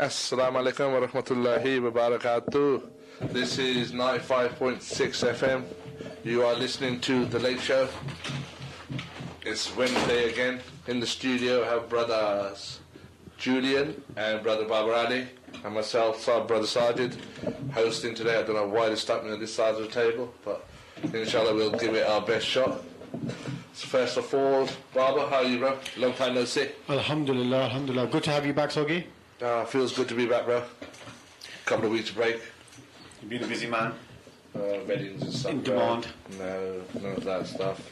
Assalamu alaikum wa rahmatullahi wa barakatuh. This is 95.6 FM. You are listening to The Late Show. It's Wednesday again. In the studio I have brothers Julian and brother Babar and myself, brother Sajid, hosting today. I don't know why they stuck me on this side of the table, but inshallah we'll give it our best shot. So first of all, Baba, how are you, bro? Long time no see. Alhamdulillah, alhamdulillah. Good to have you back, Soggi. Feels good to be back, bro. Couple of weeks break. You've been a busy man. Weddings and stuff. In demand. No, none of that stuff.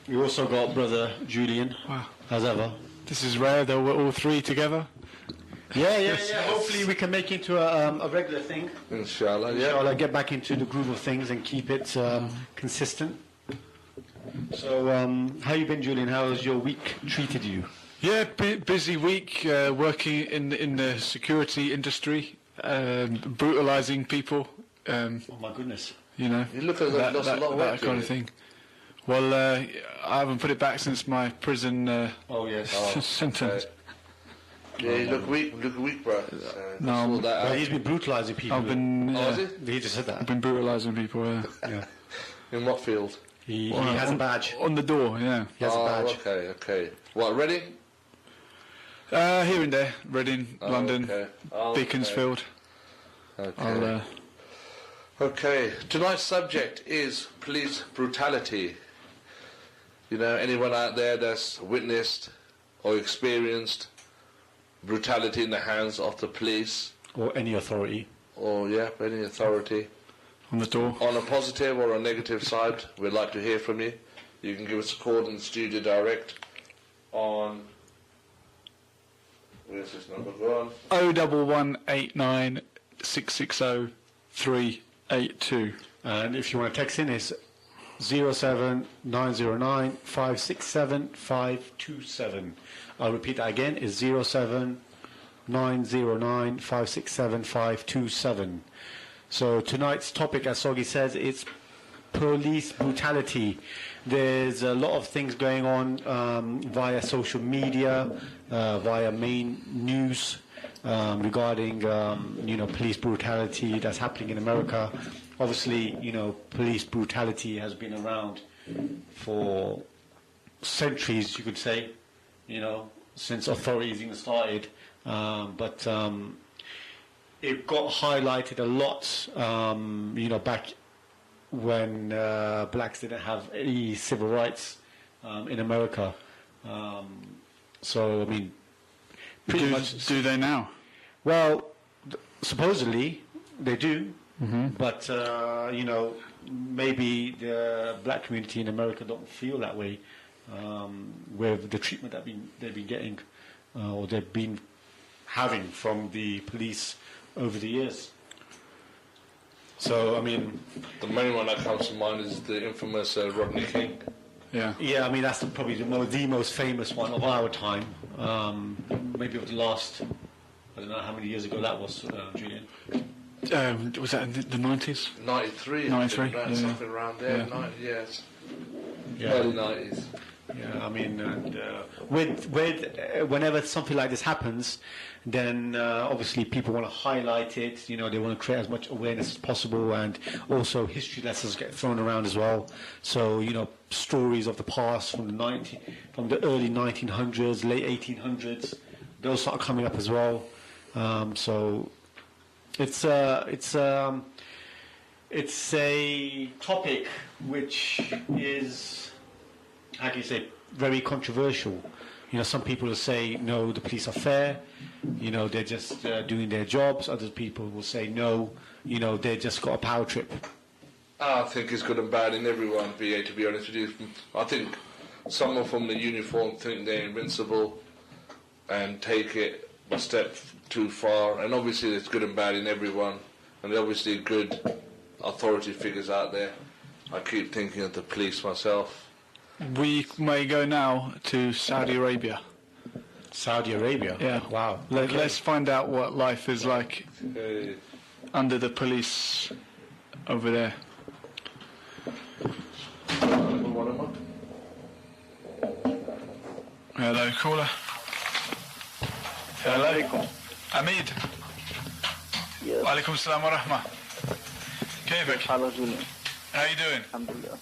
You also got brother Julian, as ever. This is rare that we're all three together. Yeah. Hopefully we can make it into a regular thing. Inshallah, yeah. Inshallah, get back into the groove of things and keep it consistent. So, how you been, Julian? How has your week treated you? Yeah, busy week, working in the security industry, brutalising people. Oh my goodness! You know, you look like you've lost a lot of work, that kind of thing. Well, I haven't put it back since my prison sentence. Okay. Yeah, you look weak, bro. No, well, he's been brutalising people. I've been. He just said that. I've been brutalising people. Yeah. In what field? He has a badge on the door. Yeah. He has a badge. Okay. What, Reading? Here and there, Reading, London, okay. Beaconsfield. Okay. Okay. Tonight's subject is police brutality. You know, anyone out there that's witnessed or experienced brutality in the hands of the police, or any authority, any authority. On the door. On a positive or a negative side, we'd like to hear from you. You can give us a call in the studio direct on. Where's this number? Go on. 01189 660 382. And if you want to text in, it's 07909 567 527. I'll repeat that again. It's 07909 567 527. So tonight's topic, as Soggi says, it's police brutality. There's a lot of things going on via social media, via main news regarding police brutality that's happening in America. Obviously, police brutality has been around for centuries, you could say, since authorities even started. But it got highlighted a lot, back when blacks didn't have any civil rights in America. So, I mean, pretty much. Do they now? Well, supposedly they do, but maybe the black community in America don't feel that way with the treatment that they've been getting or they've been having from the police over the years. So, I mean, the main one that comes to mind is the infamous Rodney King. Yeah. Yeah, I mean, that's probably the most famous one of our time. Maybe of the last, I don't know how many years ago that was, Julian. Was that in the 90s? 93. 93, something around there. Yeah. 90, yes. Yeah. Early 90s. Yeah, I mean, and whenever something like this happens, then obviously people want to highlight it. They want to create as much awareness as possible, and also history lessons get thrown around as well. So stories of the past from the early 1900s, late 1800s, those start coming up as well. So it's a topic which is, how can you say, very controversial. Some people will say, no, the police are fair, they're just doing their jobs. Other people will say, no, they just got a power trip. I think it's good and bad in everyone, BA, to be honest with you. I think someone from the uniform think they're invincible and take it a step too far. And obviously there's good and bad in everyone. And there are obviously good authority figures out there. I keep thinking of the police myself. We may go now to Saudi Arabia. Saudi Arabia? Yeah. Wow. Let's find out what life is like under the police over there. Hello, caller. Hello. Amid. Yes. Alaikum salam wa rahmah. كيفك? Hello, Julian. How you doing? Alhamdulillah.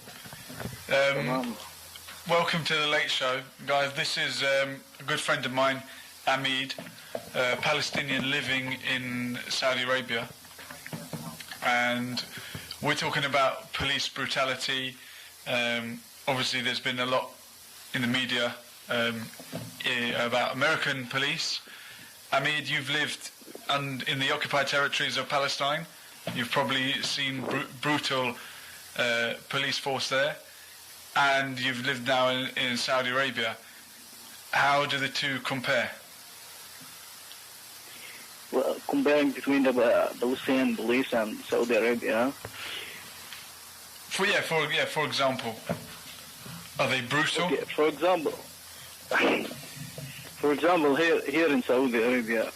Welcome to the Late Show. Guys, this is a good friend of mine, Amid, a Palestinian living in Saudi Arabia. And we're talking about police brutality. Obviously, there's been a lot in the media about American police. Amid, you've lived in the occupied territories of Palestine. You've probably seen brutal police force there. And you've lived now in Saudi Arabia. How do the two compare? Well, comparing between the Palestinian police and Saudi Arabia. For example, are they brutal? Okay, for example, here in Saudi Arabia,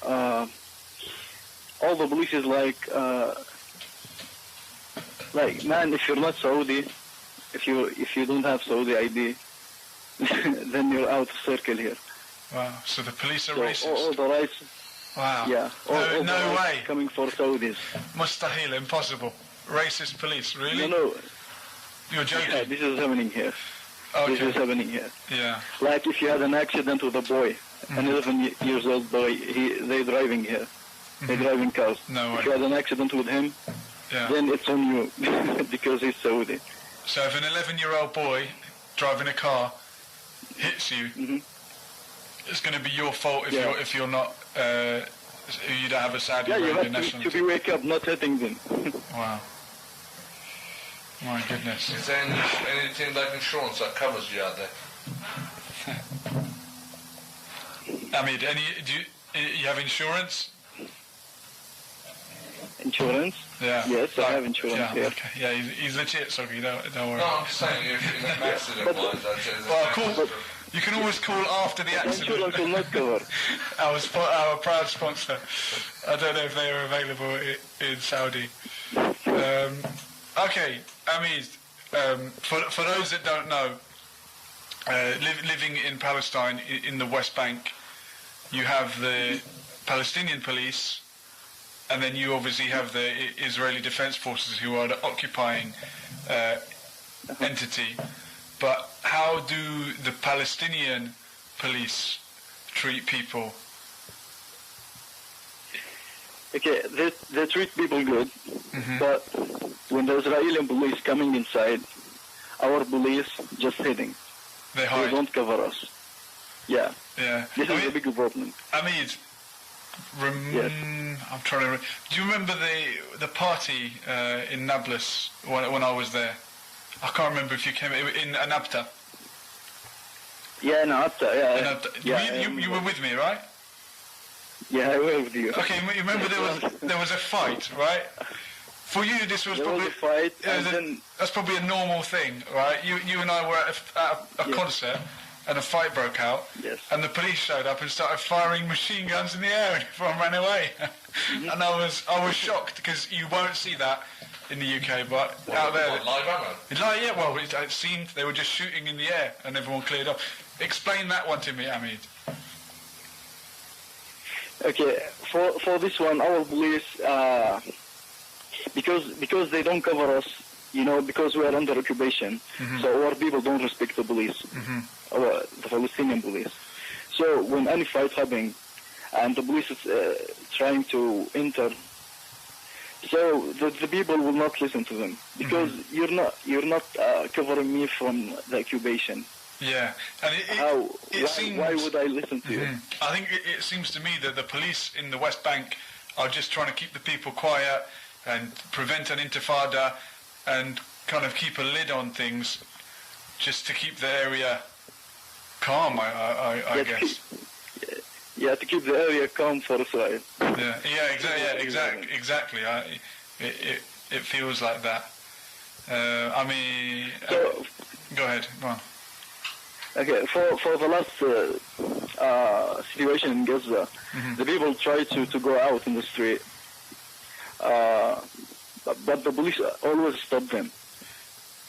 all the police is like, man, if you're not Saudi, if you don't have Saudi ID, then you're out of circle here. Wow. So the police are racist. All the rights. Wow. Yeah. All no the way. Coming for Saudis. Mustahil, impossible. Racist police, really? No. You're joking. Yeah, this is happening here. Okay. This is happening here. Yeah. Like if you had an accident with a boy, an 11-year-old boy, they're driving here. They're driving cars. No way. If you had an accident with him, then it's on you because he's Saudi. So if an 11-year-old boy driving a car hits you, it's going to be your fault if you're not you don't have a Saudi Arabian nationality. nationality. To be wake up, not hitting them. Wow. My goodness. Is there anything like insurance that covers you out there? Amid, do you have insurance? Insurance? Yeah. Yes, I have insurance. Yeah, okay. Yeah, he's legit, Soggi, don't worry. No, I'm just saying, if in an accident you can always call after the accident. Insurance will not cover. Our proud sponsor. I don't know if they are available in Saudi. Okay, Amid, for those that don't know, living in Palestine, in the West Bank, you have the Palestinian police, and then you obviously have the Israeli Defense Forces, who are the occupying entity. But how do the Palestinian police treat people? Okay, they treat people good, but when the Israeli police coming inside, our police just hiding. They hide. They don't cover us. Yeah. Yeah. This is a big problem. Amid, Yes. I'm trying to. Do you remember the party in Nablus when I was there? I can't remember if you came in Anabta. Yeah, no, You were with me, right? Yeah, I will with you. Okay, you remember there was a fight, right? For you, this was probably a fight, that's probably a normal thing, right? You and I were at a concert, and a fight broke out, and the police showed up and started firing machine guns in the air, and everyone ran away. And I was shocked because you won't see that in the UK, but out there, live ammo. Yeah, well, it seemed they were just shooting in the air, and everyone cleared up. Explain that one to me, Amid. Okay, for this one, our police, because they don't cover us, because we are under occupation, so our people don't respect the police, the Palestinian police. So when any fight happening, and the police is trying to enter, so the people will not listen to them because you're not covering me from the occupation. Yeah, and why would I listen to you? I think it seems to me that the police in the West Bank are just trying to keep the people quiet and prevent an intifada and kind of keep a lid on things just to keep the area calm, I guess. Yeah, to keep the area calm for Israel. Exactly. It feels like that. Go ahead. Go on. Okay, for the last situation in Gaza, the people try to go out in the street, but the police always stop them.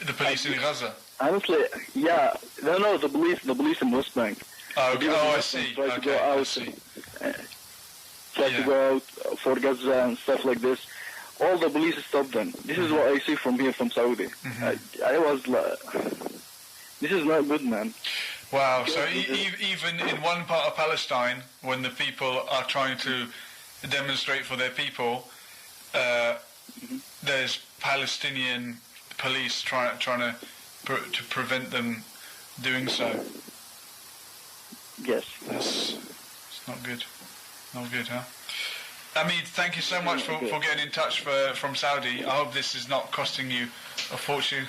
The police in Gaza? Honestly, yeah. No, the police in West Bank. I see. Try to go out. So tried to go out for Gaza and stuff like this, all the police stopped them. This is what I see from here, from Saudi. I was like, this is not good, man. Wow, so even in one part of Palestine, when the people are trying to demonstrate for their people, there's Palestinian police trying to prevent them doing so. Yes. It's not good. Not good, huh? Hamid, thank you so much for getting in touch from Saudi. I hope this is not costing you a fortune.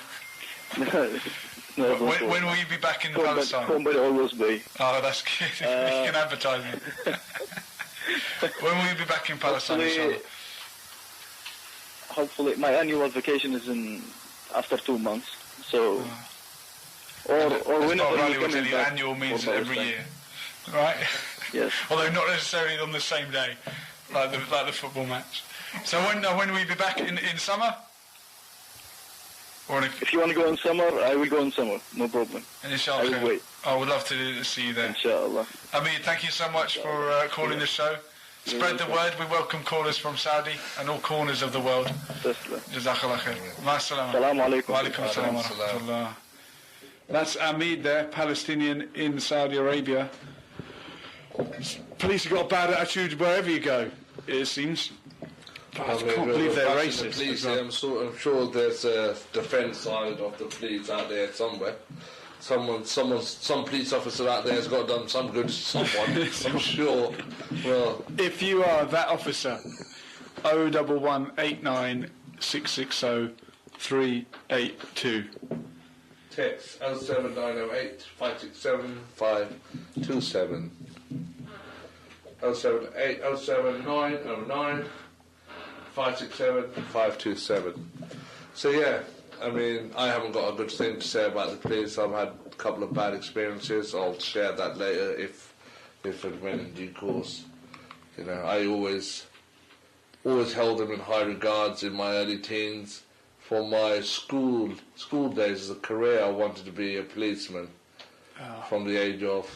No, when will you be back in Palestine? Home will always be. Oh, that's good. You can advertise it. When will you be back in Palestine, inshallah? Hopefully, my annual vacation is after 2 months. So, or whenever you come in back. Annual means every year, right? Yes. Although not necessarily on the same day, like the football match. So when will you be back in summer? Or if you want to go in summer, I will go in summer. No problem. Inshallah. I will wait. I would love to see you there. Inshallah. Amir, thank you so much for calling the show. Spread the word. We welcome callers from Saudi and all corners of the world. Jazakallah khair. Ma'as-salama. Assalamu alaikum. Wa alaikum assalam wa rahmatullah. That's Amid there, Palestinian in Saudi Arabia. Police have got a bad attitude wherever you go, it seems. I can't believe they're racist. The police, I'm sure there's a defence side of the police out there somewhere. Some police officer out there has got done some good to someone. I'm sure. Well, if you are that officer, 01189 660 382. Text 07908 567 527. 078 07909 567 527. So yeah, I mean, I haven't got a good thing to say about the police. I've had a couple of bad experiences. I'll share that later if and when in due course. You know, I always held them in high regards in my early teens. For my school days as a career, I wanted to be a policeman from the age of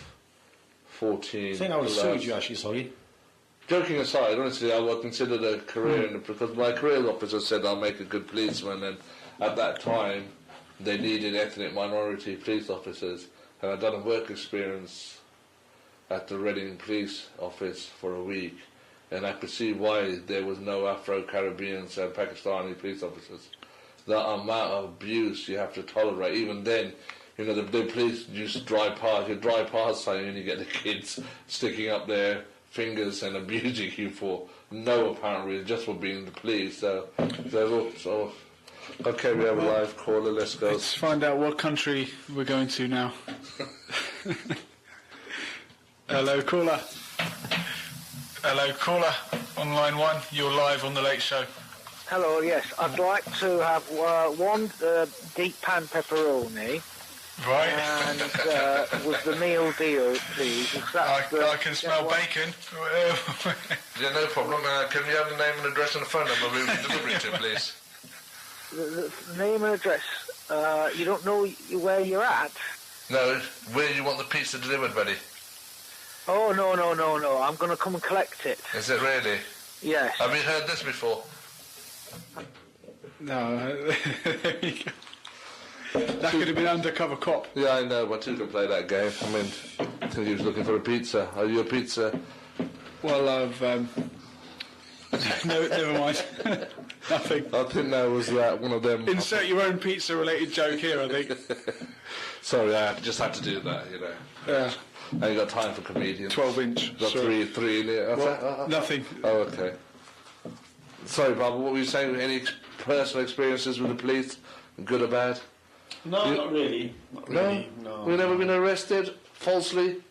14. I think I would have sued you actually, sorry. Joking aside, honestly, I would consider a career because my career officer said I'll make a good policeman, and at that time they needed ethnic minority police officers, and I'd done a work experience at the Reading Police Office for a week, and I could see why there was no Afro-Caribbeans and Pakistani police officers. The amount of abuse you have to tolerate, even then, you know, the police used to drive past something and you get the kids sticking up their fingers and abusing you for no apparent reason, just for being the police. So there's all sort of... Okay, we have a live caller, let's go. Let's find out what country we're going to now. Hello, caller. Hello, caller. On line 1, you're live on The Late Show. Hello, yes. I'd like to have one deep pan pepperoni. Right. And with the meal deal, please. I can smell bacon. Yeah, no problem. Can you have the name and address and the phone number we will deliver it to, please? The name and address. You don't know where you're at? No, where you want the pizza delivered, buddy? Oh, no. I'm going to come and collect it. Is it really? Yes. Have you heard this before? No. There you go. That could have been Undercover Cop. Yeah, I know, but who can play that game? I mean, I think he was looking for a pizza. Are you a pizza? Well, I've... no, never mind. Nothing. I think that was one of them... Insert your own pizza-related joke here, I think. Sorry, I just had to do that, you know. Yeah. I ain't got time for comedians. 12-inch. Got three in here. Nothing. Oh, okay. Sorry, Barbara, what were you saying? Any personal experiences with the police? Good or bad? No, not really. No? We've never been arrested falsely?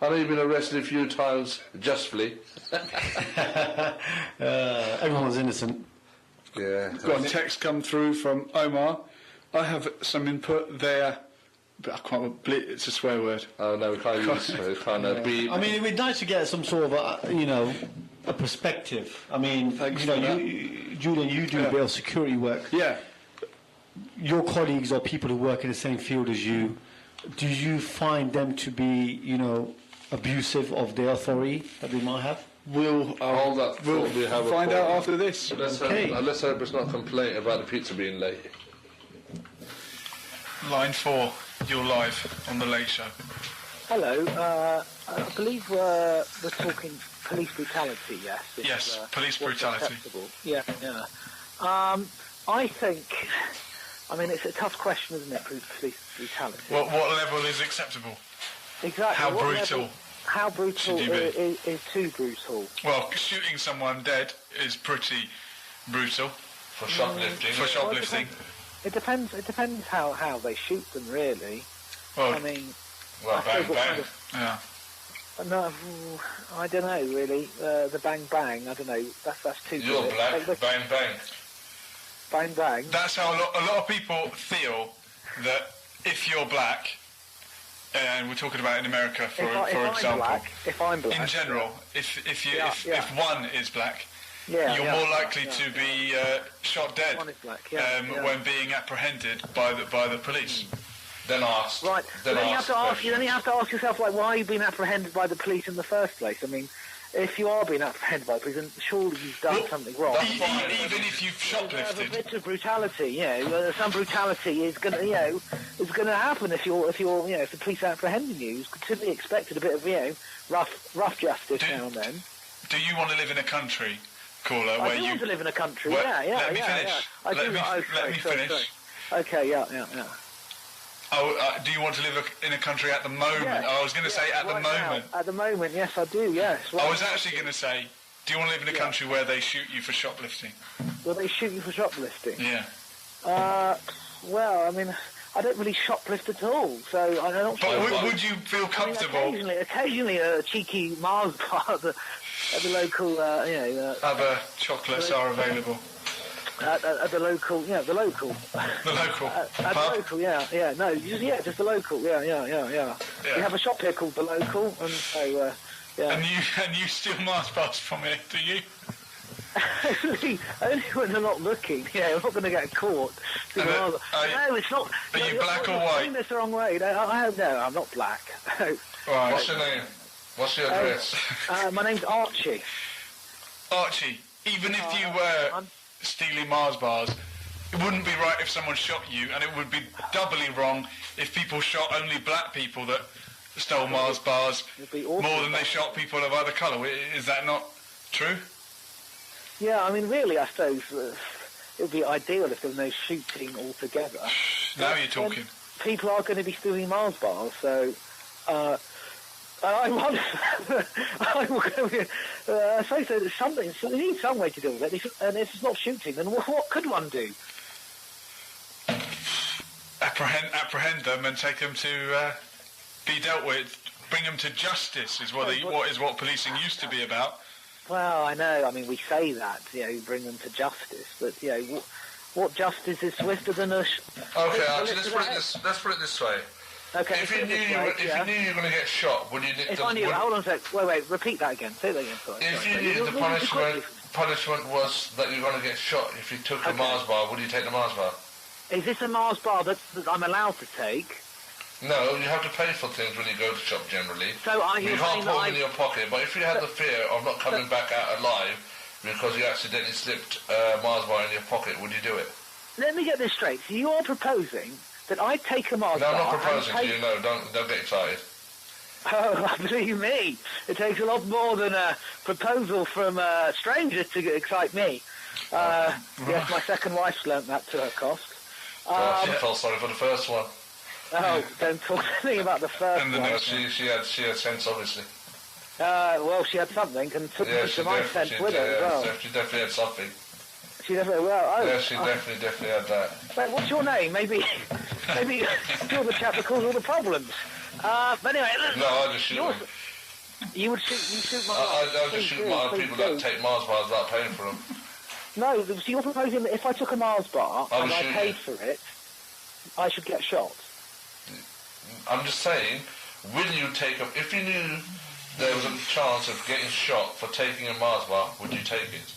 I know you've been arrested a few times justly. Everyone's innocent. Yeah. Got a text come through from Omar. I have some input there, but I can't... It's a swear word. Oh, no, we can't use it. We can't beep. I mean, it'd be nice to get some sort of, a perspective. I mean, Julian, you do a bit of security work. Yeah. Your colleagues or people who work in the same field as you, do you find them to be, abusive of their authority that they might have? We'll Hold that thought, we have a find call. out after this. Let's Okay. hope it's not a complaint about the pizza being late. Line 4, you're live on the Late Show. Hello. I believe we're talking police brutality. Yes. Yes, police what's brutality. acceptable. Yeah. I think. I mean, it's a tough question, isn't it? Police brutality. What level is acceptable? Exactly. How what brutal? level- How brutal should you be? is too brutal? Well, shooting someone dead is pretty brutal. For shoplifting. For shoplifting. It depends. It depends how they shoot them, really. Well, I mean, Well, I suppose bang, what bang. kind of- yeah. No, I don't know really. The bang bang. I don't know. That's too. You're good. black, Like the bang, bang. bang bang. That's how a lot of people feel that if you're black, and we're talking about in America, for example, if I'm black, in general, if one is black, yeah, you're yeah, more likely yeah, to be shot dead One is black, yeah, yeah. when being apprehended by the police. Then ask. Right. Then But then you have to ask. questions. Then you have to ask yourself, like, why are you being apprehended by the police in the first place? I mean, if you are being apprehended by the police, then surely you've done Well, something wrong. that's fine. Even if you've There's a shoplifted. bit of brutality, some brutality is going to, is going to happen if the police are apprehending you. It's to be expected a bit of, rough justice now and then. Do you want to live in a country, caller, I where do you... want to live in a country. Well, yeah. let me finish. I Let do. me- oh, let me sorry, finish. sorry. Okay. Yeah. Oh, do you want to live in a country at the moment? Yeah, I was going to say at the right moment. now. At the moment, yes, I do. Yes. I was actually going to say, do you want to live in a country where they shoot you for shoplifting? Will they shoot you for shoplifting? Yeah. Well, I mean, I don't really shoplift at all, so I don't. But would you feel comfortable? Occasionally, a cheeky Mars bar at the local, Other chocolates are available. at the local, the local. The local At the pub? local, no, just the local, Yeah. We have a shop here called the local, and so, And you steal Mars bars from it, do you? only when they're not looking. Yeah, we're not going to get caught. And No, it's not. are you black or you're white? saying this the wrong way. No, I'm not black. Right. What's your name? What's your address? My name's Archie. Archie, even if you were I'm- stealing Mars bars, it wouldn't be right if someone shot you, and it would be doubly wrong if people shot only black people that stole Mars bars It'd be awful. more than they shot people of other colour. Is that not true? Yeah, I mean, really, I suppose it would be ideal if there was no shooting altogether. Now you're talking. People are going to be stealing Mars bars, so I wonder. I suppose there's something. So they need some way to deal with it. And if it's not shooting, then what could one do? Apprehend them and take them to be dealt with. Bring them to justice is what policing used to be about. Well, I know. I mean, we say that, bring them to justice, but what justice is swifter than a? Okay, Archie, let's put it this way. Okay. If you knew you were going to get shot, would you? If I knew, hold on a sec. Wait. Repeat that again. Say that again. Sorry. If you Sorry. knew You're the moving too quickly. punishment was that you're going to get shot if you took a Okay. Mars bar, would you take the Mars bar? Is this a Mars bar that I'm allowed to take? No, you have to pay for things when you go to shop generally. So are You you can't saying put that them in your pocket, but if you had the fear of not coming back out alive because you accidentally slipped a Mars bar in your pocket, would you do it? Let me get this straight. So you're proposing that I take a Mars No, bar I'm not proposing and to you, no, don't get excited. Oh, believe me, it takes a lot more than a proposal from a stranger to excite me. Yes, my second wife's learnt that to her cost. She felt sorry for the first one. Oh, don't talk to me about the first And the one. No, she had sense, obviously. Well, she had something and took Yeah, some my sense with her as well. She definitely had something. She definitely, Yeah, she definitely had that. Wait, what's your name? Maybe you're the chap that caused all the problems. But anyway, No, I just shoot them. you shoot my I just shoot people that take Mars bars without paying for them. No, so you're proposing that if I took a Mars bar I would and I shoot paid you. for it, I should get shot. I'm just saying, will you take up? If you knew there was a chance of getting shot for taking a Mars bar, would you take it?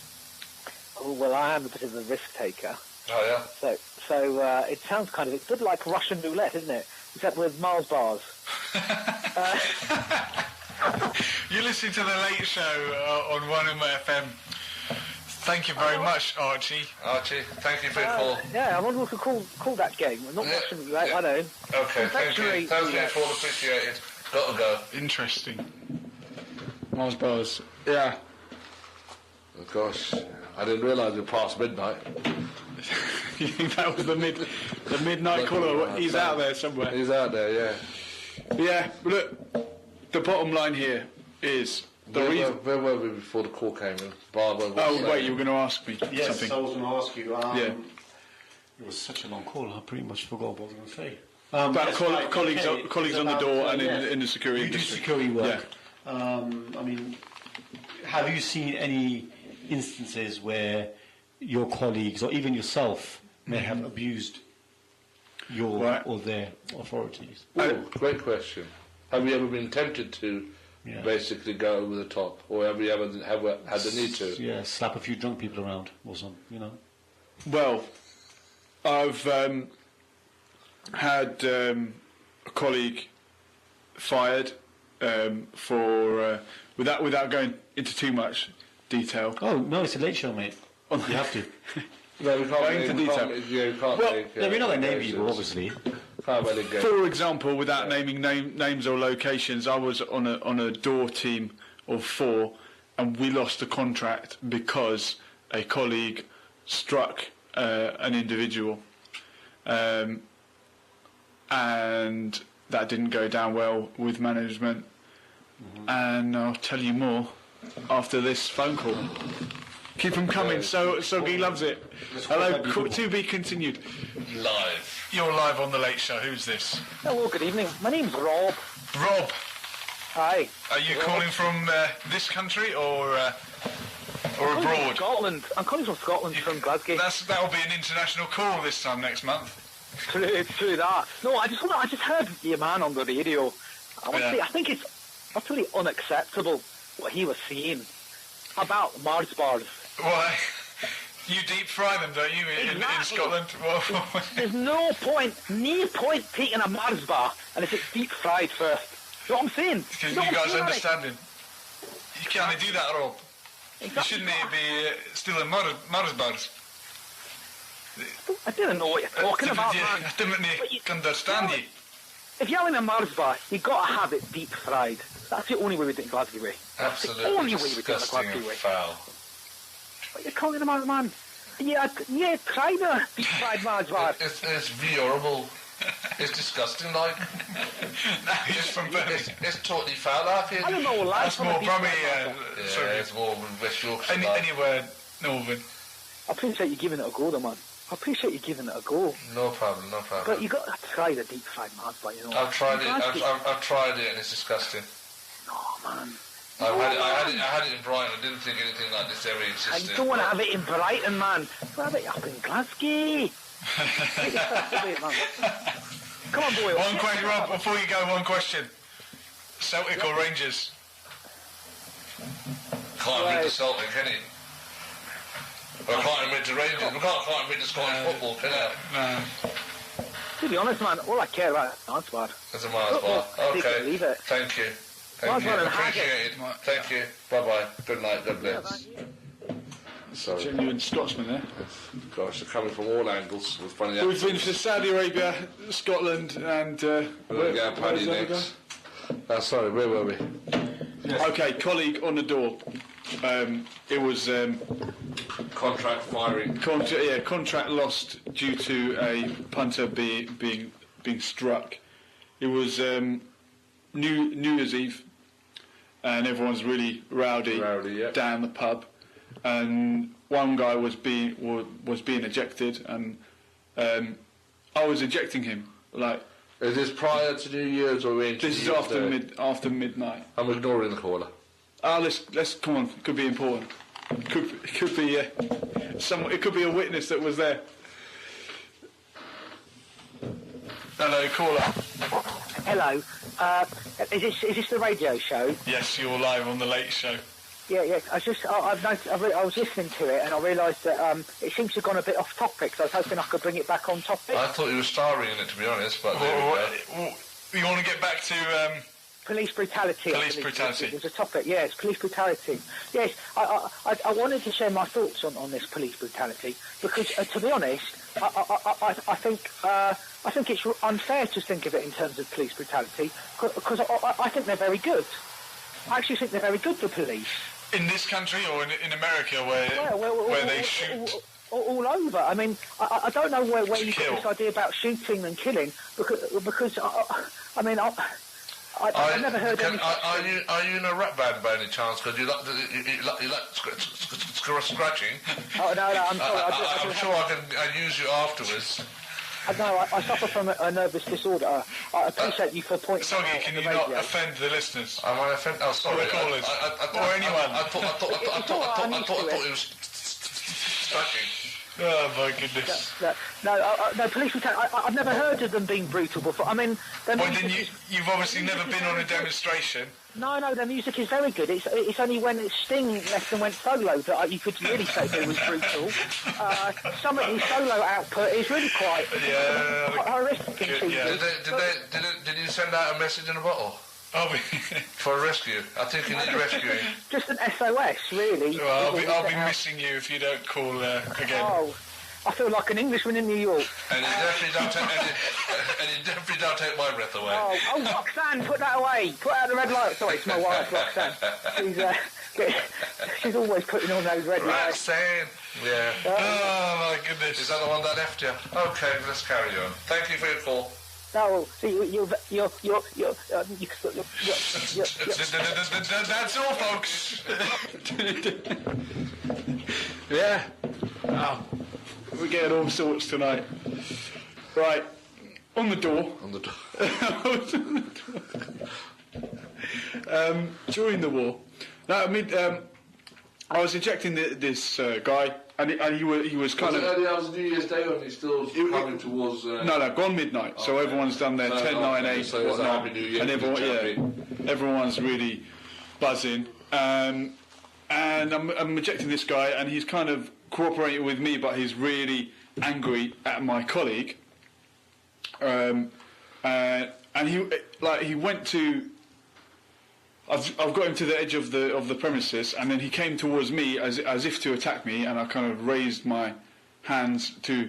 Oh, well, I am a bit of a risk taker. Oh yeah. So it sounds it's a bit like Russian roulette, isn't it? Except with Mars bars. You're listening to The Late Show on 1FM. Thank you very much, Archie. Archie, thank you for your call. Yeah, I wonder if we could call that game. I'm not watching it, right? I know. Okay, thank you. Thanks for your call, appreciated. Gotta go. Interesting. Mars bars. Yeah. Oh, gosh, I didn't realise it passed midnight. You think that was the midnight caller? He's out there somewhere. He's out there, yeah. Yeah, but look, the bottom line here is the reason. Where were we before the call came in? Babar. Oh wait, you were going to ask me Yes, something. I was going to ask you. Yeah. It was such a long call, I pretty much forgot what I was going to say. About colleagues it's on the about, door and yes. in the security You do industry. security work. Yeah. I mean, have you seen any instances where your colleagues or even yourself may have abused your or their authorities? Oh, great question. Have you ever been tempted to basically go over the top, or have you ever had the need to? Yeah, slap a few drunk people around or something, you know. Well, I've had a colleague fired for without going into too much detail. Oh no, it's a late show, mate. You have to. No, we can't Going into detail. You can't make, we're not going to name people, obviously. Can't really go. For example, without naming names or locations, I was on a door team of 4, and we lost a contract because a colleague struck an individual, and that didn't go down well with management. And I'll tell you more after this phone call. Keep them coming. Soggy loves it. Hello, to be continued. Live. You're live on The Late Show. Who's this? Hello, good evening. My name's Rob. Rob. Hi. Are you calling from this country or From abroad? Scotland. I'm calling from Scotland, from Glasgow. That'll be an international call this time next month. It's true that. No, I just heard your man on the radio. I want to say, I think it's utterly unacceptable what he was saying about Mars bars. Why? You deep fry them, don't you, in Scotland? There's no point taking a Mars bar and if it's deep fried first. You know what I'm saying? Because you guys understanding. You can't do that, Rob. Exactly. You shouldn't be stealing Mars bars. I didn't know what you're talking about, man. I didn't understand you. If you're having a Mars bar, you've got to have it deep fried. That's the only way we do it in Glasgow way. That's the only way we do it in Glasgow way. Foul. What are you calling about, man? Yeah, try the deep fried Mars bar. It's horrible. It's disgusting, like. It's totally foul out here. I don't know, like. That's more from me. It's more West Yorkshire. Anywhere northern. I appreciate you giving it a go, though, man. I appreciate you giving it a go. No problem. But you got to try the deep fried Mars bar, you know. I've tried it. I've tried it, and it's disgusting. No, man. I had it in Brighton. I didn't think anything like this ever existed. You don't want to have it in Brighton, man. You have it up in Glasgow. Come on, boy. One question, Rob, before you go, one question. Celtic or Rangers? Can't read the Celtic, can he? I can't read the Rangers. We can't read the Scottish football, can I? No. To be honest, man, all I care about is Mars bar. It's a Mars bar. Okay. Leave it. Thank you. Mars bar and Appreciate it. Thank you. Bye-bye. Good night. God bless. Sorry. Genuine Scotsman there. Gosh, they're coming from all angles. With funny We've been to Saudi Arabia, Scotland, and we're going to get Paddy next. Sorry, where were we? Yes. Okay, colleague on the door. It was Contract firing. Contract lost due to a punter being struck. It was New Year's Eve, and everyone's really rowdy Yeah. down the pub, and one guy was being ejected, and I was ejecting him. Like, is this prior to New Year's or into this is after midnight. I'm ignoring the caller. Let's come on. It could be important. It could be It could be a witness that was there. Hello, caller. Hello. Is this the radio show? Yes, you're live on The Late Show. Yeah. I was listening to it and I realised that it seems to have gone a bit off topic. So I was hoping I could bring it back on topic. I thought you were starring in it, to be honest, but You want to get back to Police brutality. Police brutality. There's a topic. Yes, police brutality. Yes, I wanted to share my thoughts on this police brutality because, to be honest, I think it's unfair to think of it in terms of police brutality because I think they're very good. I actually think they're very good, the police. In this country or in America where they shoot? All over. I mean, I don't know where you get this idea about shooting and killing because I mean, I've never heard anything. Are you in a rap band by any chance? Because you like scratching. Oh no, I'm sorry. I'm sure I can use you afterwards. No, I suffer from a nervous disorder. I appreciate you for pointing Soggy, out can on you the not radio. offend the listeners? Am I offended? Oh, sorry. Or the callers. Or anyone. I thought it was scratching. Oh my goodness. No, police brutality. I've never heard of them being brutal before. I mean, Well, then you've obviously never been on a demonstration. No, their music is very good. It's only when Sting left and went solo that you could really say it was brutal. Some of his solo output is really quite horrific and cheesy. Did you send out a message in a bottle? Oh, for a rescue. I think you need rescuing. Just an SOS, really. Well, I'll be missing you if you don't call again. Oh, I feel like an Englishman in New York. And you definitely don't take my breath away. Oh, Roxanne, put that away. Put out the red light. Sorry, it's my wife, Roxanne. She's always putting on those red lights. Roxanne. Yeah. Oh my goodness. Is that the one that left you? Okay, let's carry on. Thank you for your call. No, see, That's all, folks. Yeah. Wow. We're getting all sorts tonight. Right. On the door. On the door. During the war. No, I mean, I was ejecting this guy, and he was kind of... early hours of New Year's Day when he's still coming towards... No, gone midnight. So everyone's done their 10, 9, 8, so whatnot, Happy New Year, and everyone's really buzzing. And I'm ejecting this guy, and he's kind of cooperating with me, but he's really angry at my colleague. And he went to... I've got him to the edge of the premises, and then he came towards me as if to attack me, and I kind of raised my hands to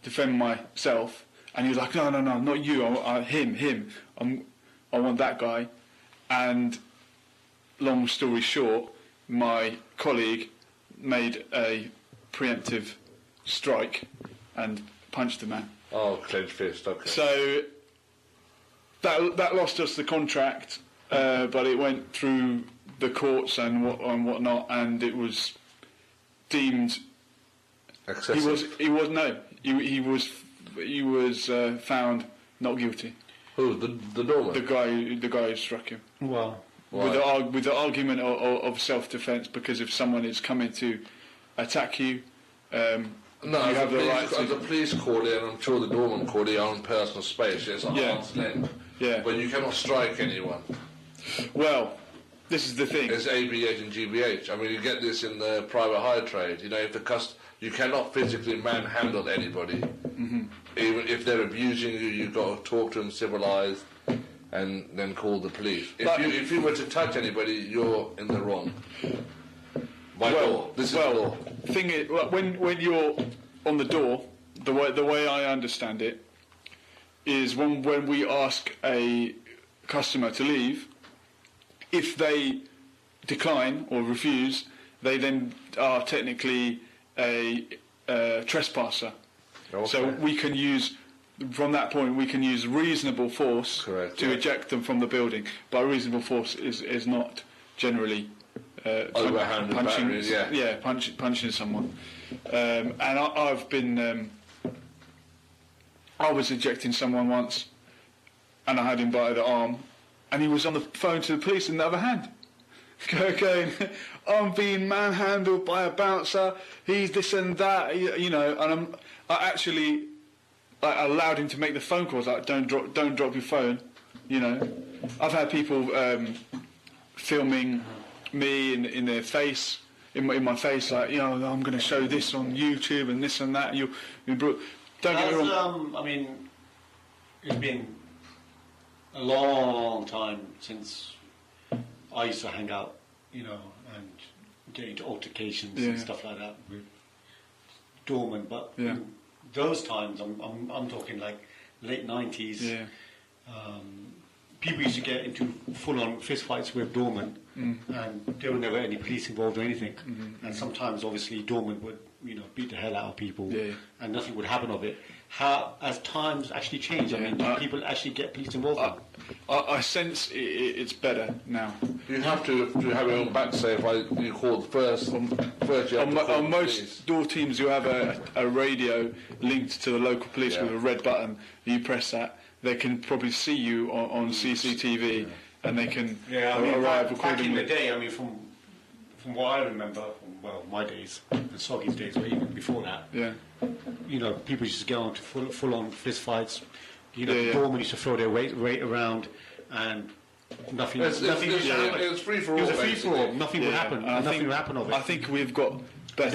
defend myself, and he was like, no, not you, him, I want that guy. And long story short, my colleague made a preemptive strike and punched the man. Oh, clenched fist, okay. So that lost us the contract. But it went through the courts and whatnot, and it was deemed excessive. He was found not guilty. Who? The doorman? The guy who struck him. Wow. With the argument of self-defence, because if someone is coming to attack you, no, you have the right to... the police call it, and I'm sure the doorman called it own personal space. It's arm's length. Yeah. But you cannot strike anyone. Well, this is the thing. It's ABH and GBH. I mean, you get this in the private hire trade. You know, if you cannot physically manhandle anybody. Mm-hmm. Even if they're abusing you, you've got to talk to them civilised, and then call the police. If you were to touch anybody, you're in the wrong. By law. This is the law. Thing is, when you're on the door, the way I understand it is when we ask a customer to leave, if they decline or refuse, they then are technically a trespasser. Okay. So we can use, from that point, we can use reasonable force to eject them from the building. But reasonable force is not generally punching someone. And I've been... I was ejecting someone once, and I had him by the arm, and he was on the phone to the police in the other hand, going, I'm being manhandled by a bouncer, he's this and that, you know, and I actually allowed him to make the phone calls, like, don't drop your phone, you know. I've had people filming me in their face, in my face, like, you know, I'm going to show this on YouTube and this and that. Don't get me wrong. I mean, it's been a long time since I used to hang out, and get into altercations and stuff like that with doormen. But in those times, I'm talking like late 90s. Yeah. People used to get into full-on fistfights with doormen, and there were never any police involved or anything. And sometimes, obviously, doormen would, beat the hell out of people, and nothing would happen of it. How, as times actually change, do people actually get police involved? I sense it's better now. You have to have your own back say if you call first you have to call on most police. door teams, you have a radio linked to the local police with a red button. You press that, they can probably see you on CCTV, and they can arrive accordingly. Back in the day, from what I remember, my days, and Soggy's days, or even before that, people used to get on to full-on fist fights. The doormen used to throw their weight around, and nothing used to happen. It was free for all. It was a free for all. Nothing would happen. Nothing would happen of it. I think we've got better.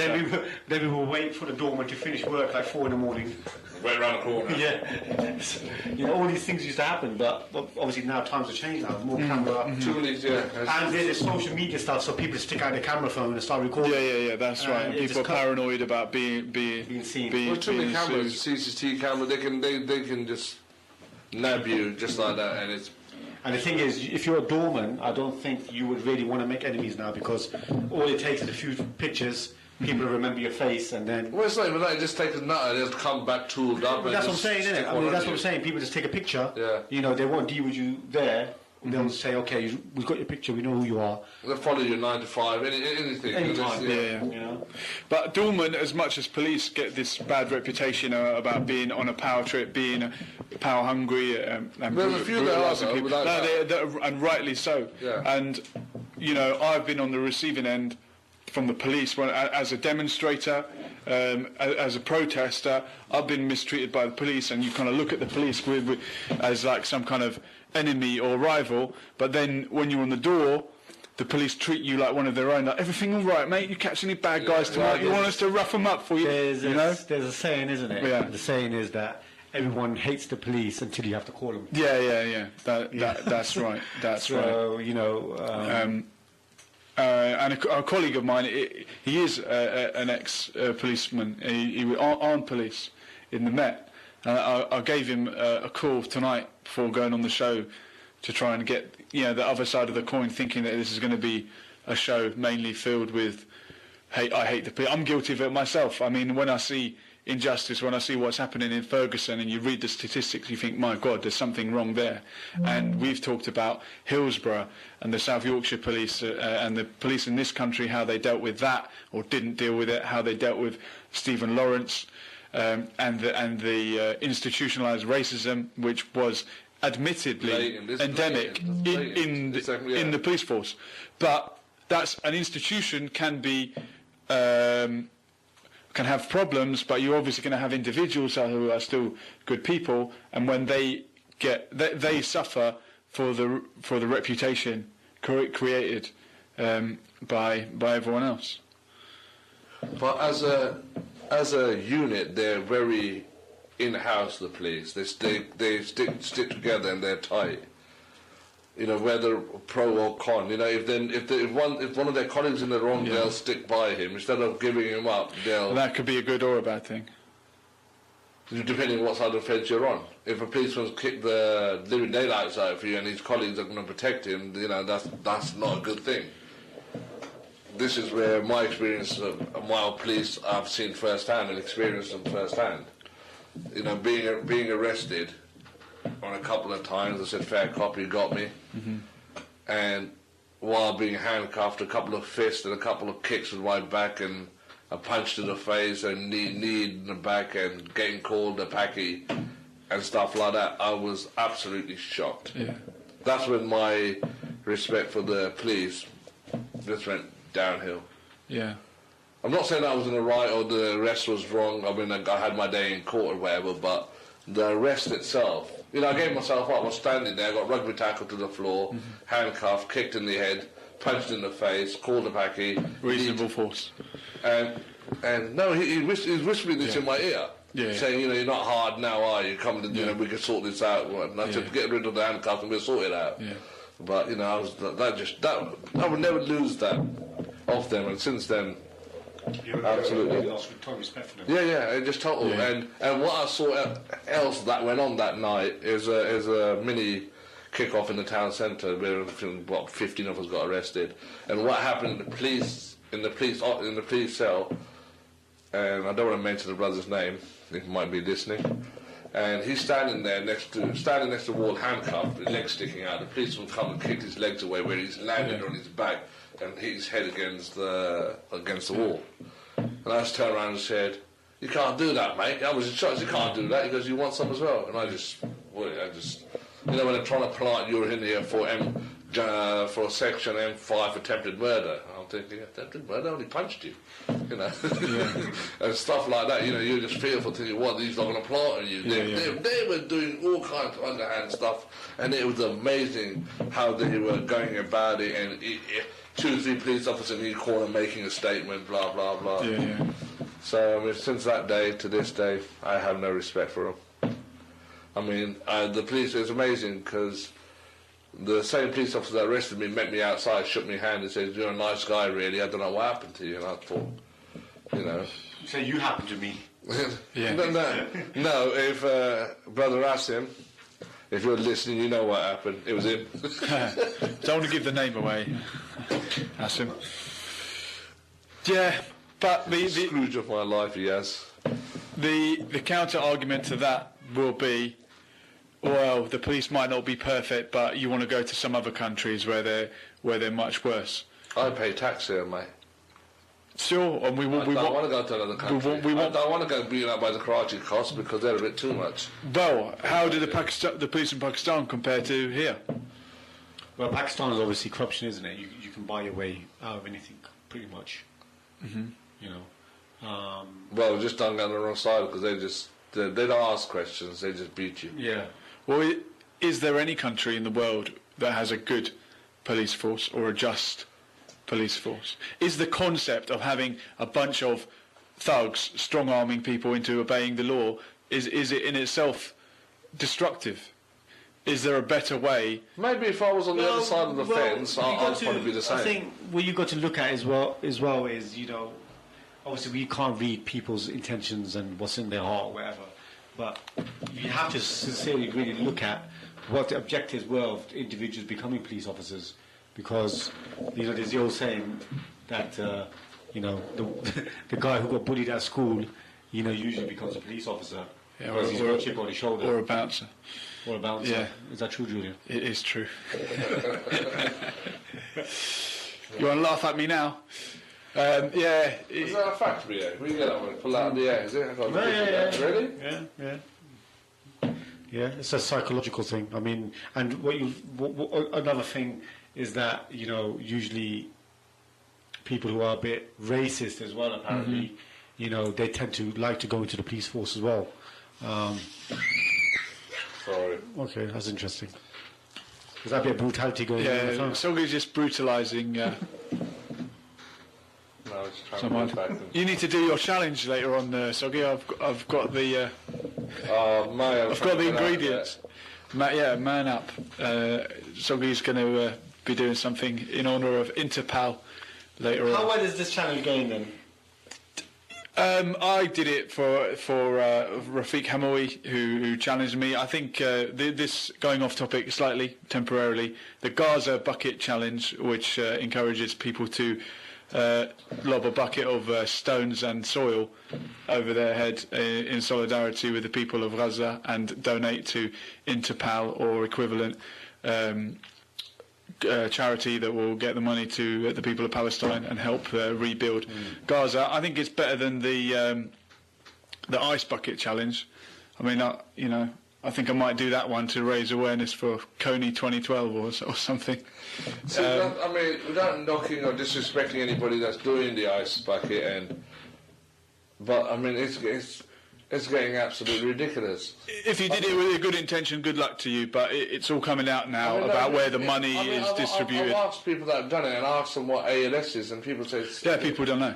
Then we will wait for the doorman to finish work like 4 a.m. Wait around the corner. All these things used to happen, but obviously now times have changed. Now there's more camera, and there's social media stuff, so people stick out their camera phone and start recording. Yeah, that's right. People are paranoid about being seen. Too many cameras, CCTV camera, they can just nab you just like that, and it's. And the thing is, if you're a doorman, I don't think you would really want to make enemies now, because all it takes is a few pictures. People remember your face, and then. Well, it's not even that. They just take a nut and just come back tooled up. That's what I'm saying, isn't it? That's what I'm saying. People just take a picture. Yeah. They won't deal with you there. They'll say, "Okay, we've got your picture. We know who you are." They'll follow you 9 to 5, anything. Anytime. But doormen, as much as police, get this bad reputation about being on a power trip, being power hungry, and there's a few that are, people. And rightly so. Yeah. And I've been on the receiving end from the police as a demonstrator, as a protester. I've been mistreated by the police, and you kind of look at the police as like some kind of enemy or rival, but then when you're on the door, the police treat you like one of their own. Like, everything all right, mate? You catch any bad guys tonight? You want us to rough them up for you? There's a saying, isn't it? Yeah. The saying is that everyone hates the police until you have to call them. Yeah. That's right. That's right. And a colleague of mine, he is an ex-policeman. He was armed police in the Met. I gave him a call tonight before going on the show to try and get the other side of the coin, thinking that this is going to be a show mainly filled with I hate the police. I'm guilty of it myself. I mean, when I see injustice, when I see what's happening in Ferguson and you read the statistics, you think, my God, there's something wrong there. And we've talked about Hillsborough and the South Yorkshire police and the police in this country, how they dealt with that or didn't deal with it, how they dealt with Stephen Lawrence and the institutionalised racism, which was admittedly endemic in the police force. But that's an institution can be can have problems, but you're obviously going to have individuals who are still good people, and when they suffer for the reputation created by everyone else. But as a unit, they're very in-house. The police, they stick together and they're tight. Whether pro or con. If one of their colleagues in the wrong, they'll stick by him instead of giving him up. That could be a good or a bad thing, depending on what side of the fence you're on. If a policeman's kicked the living daylights out of you and his colleagues are going to protect him, that's not a good thing. This is where my experience of mild police I've seen firsthand and experienced them firsthand. Being arrested on a couple of times, I said, fair cop, you got me. And while being handcuffed, a couple of fists and a couple of kicks with my back and a punch to the face and knee in the back and getting called a packy and stuff like that, I was absolutely shocked. Yeah. That's when my respect for the police just went downhill. Yeah. I'm not saying I was in the right or the arrest was wrong. I mean, I had my day in court or whatever, but the arrest itself, I gave myself up. I was standing there, got rugby tackled to the floor, handcuffed, kicked in the head, punched in the face, called a packy. Reasonable force. And no, he was whispering this in my ear. Yeah. saying, you're not hard now, are you? Come to, we can sort this out. And I said, get rid of the handcuffs and we'll sort it out. Yeah. But I would never lose that off them, and since then, absolutely. Lost total respect for them. Yeah, it just total. Yeah. And what I saw else that went on that night is a mini kick-off in the town centre where 15 of us got arrested. And what happened in the police cell, and I don't want to mention the brother's name, he might be listening. And he's standing next to the wall, handcuffed, with legs sticking out. The policeman come and kicked his legs away, where he's landed on his back and hit his head against the wall. And I just turned around and said, "You can't do that, mate." I was in shock. You can't do that. He goes, "You want some as well?" And I just, when they're trying to plant you in here for section M5 attempted murder, I'm thinking, attempted murder? I only punched you, and stuff like that. You're just fearful, thinking, what, these are going to plant on you. They were doing all kinds of underhand stuff, and it was amazing how they were going about it, and 2 or 3 police officers in each corner making a statement, blah, blah, blah. Yeah. So, since that day to this day, I have no respect for them. The police, it's amazing, because the same police officer that arrested me met me outside, shook me hand and said, "You're a nice guy, really. I don't know what happened to you." And I thought, So you happened to me. Yeah. No, if Brother Asim, if you're listening, you know what happened. It was him. Don't want to give the name away. That's him. Yeah, but the Scrooge of my life, he has. the counter argument to that will be, well, the police might not be perfect, but you want to go to some other countries where they're much worse. I pay tax here, mate. Sure, and we I don't want to go to another country. want- I don't want to go beaten up by the Karachi cops because they're a bit too much. Well, how do the police in Pakistan compare to here? Well, Pakistan is obviously corruption, isn't it? You can buy your way out of anything, pretty much. Well, just don't go on the wrong side because they don't ask questions. They just beat you. Yeah. Well, is there any country in the world that has a good police force or a just police force? Is the concept of having a bunch of thugs strong-arming people into obeying the law, is it in itself destructive? Is there a better way? Maybe if I was on the other side of the fence, I'd probably be the same. I think what you've got to look at as well is, obviously we can't read people's intentions and what's in their heart or whatever, but you have to sincerely really look at what the objectives were of individuals becoming police officers, because there's the old saying that the guy who got bullied at school usually becomes a police officer because he's got a chip on his shoulder, or a bouncer. Or a bouncer. Yeah. Is that true, Julian? It is true. You want to laugh at me now? Yeah. Is that a factory egg? We can get that one. Pull out the egg, is it? Yeah. Really? Yeah, it's a psychological thing. I mean, and another thing is that usually people who are a bit racist as well, apparently, they tend to like to go into the police force as well. Sorry. Okay, that's interesting. There's that bit of brutality going on. Yeah, Soggi's just brutalising No, it's trying someone. to go back. You need to do your challenge later on, Soggi. I've got the I've got the ingredients. Man up. Soggi's going to be doing something in honour of Interpal later on. How well is this challenge going then? I did it for Rafiq Hamoui, who challenged me. I think this, going off topic slightly, temporarily, the Gaza bucket challenge, which encourages people to lob a bucket of stones and soil over their head in solidarity with the people of Gaza and donate to Interpal or equivalent charity that will get the money to the people of Palestine and help rebuild Gaza. I think it's better than the ice bucket challenge. I mean, I think I might do that one to raise awareness for Coney 2012 or something. So without knocking or disrespecting anybody that's doing the ice bucket, but I mean, it's getting absolutely ridiculous. If you did it with a good intention, good luck to you, but it's all coming out now about where the money is distributed. I've asked people that have done it and asked them what ALS is, and people say... Yeah, people don't know.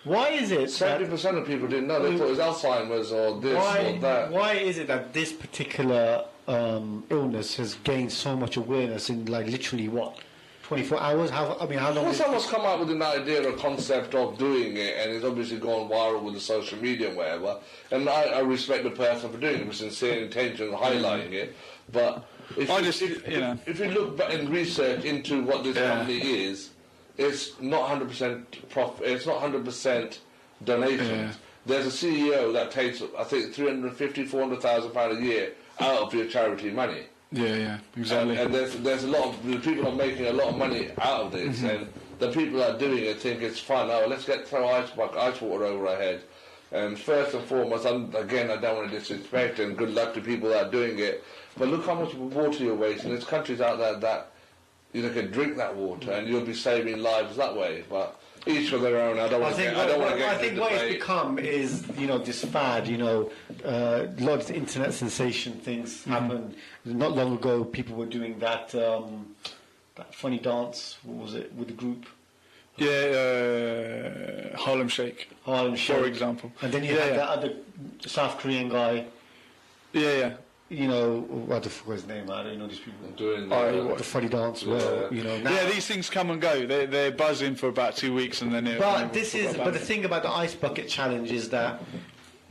Why is it that 70% of people didn't know. They thought it was Alzheimer's or this or that. why is it that this particular illness has gained so much awareness in like literally what 24 hours? How long? Well, someone's come up with an idea or concept of doing it, and it's obviously gone viral with the social media and whatever. And I respect the person for doing it with sincere intention of highlighting it. But if you look back and research into what this company is, it's not 100% profit. It's not 100% donations. Yeah. There's a CEO that takes, I think, 350, 400,000 pounds a year out of your charity money. Yeah, exactly. And there's a lot of the people are making a lot of money out of this, and the people that are doing it think it's fun. Oh, let's throw ice water over our head. And first and foremost, again, I don't want to disrespect, and good luck to people that are doing it. But look how much water you're wasting. There's countries out there that can drink that water, and you'll be saving lives that way. But each for their own. I don't want to get I think what it's become is, this fad, lots of internet sensation things happen. Not long ago, people were doing that funny dance, what was it, with the group? Yeah, Harlem Shake. For example. And then you had that other South Korean guy. Yeah. What the fuck was his name? I don't know these people. Doing the funny dance. Now. Yeah, these things come and go. They're buzzing for about 2 weeks and then But the thing about the ice bucket challenge is that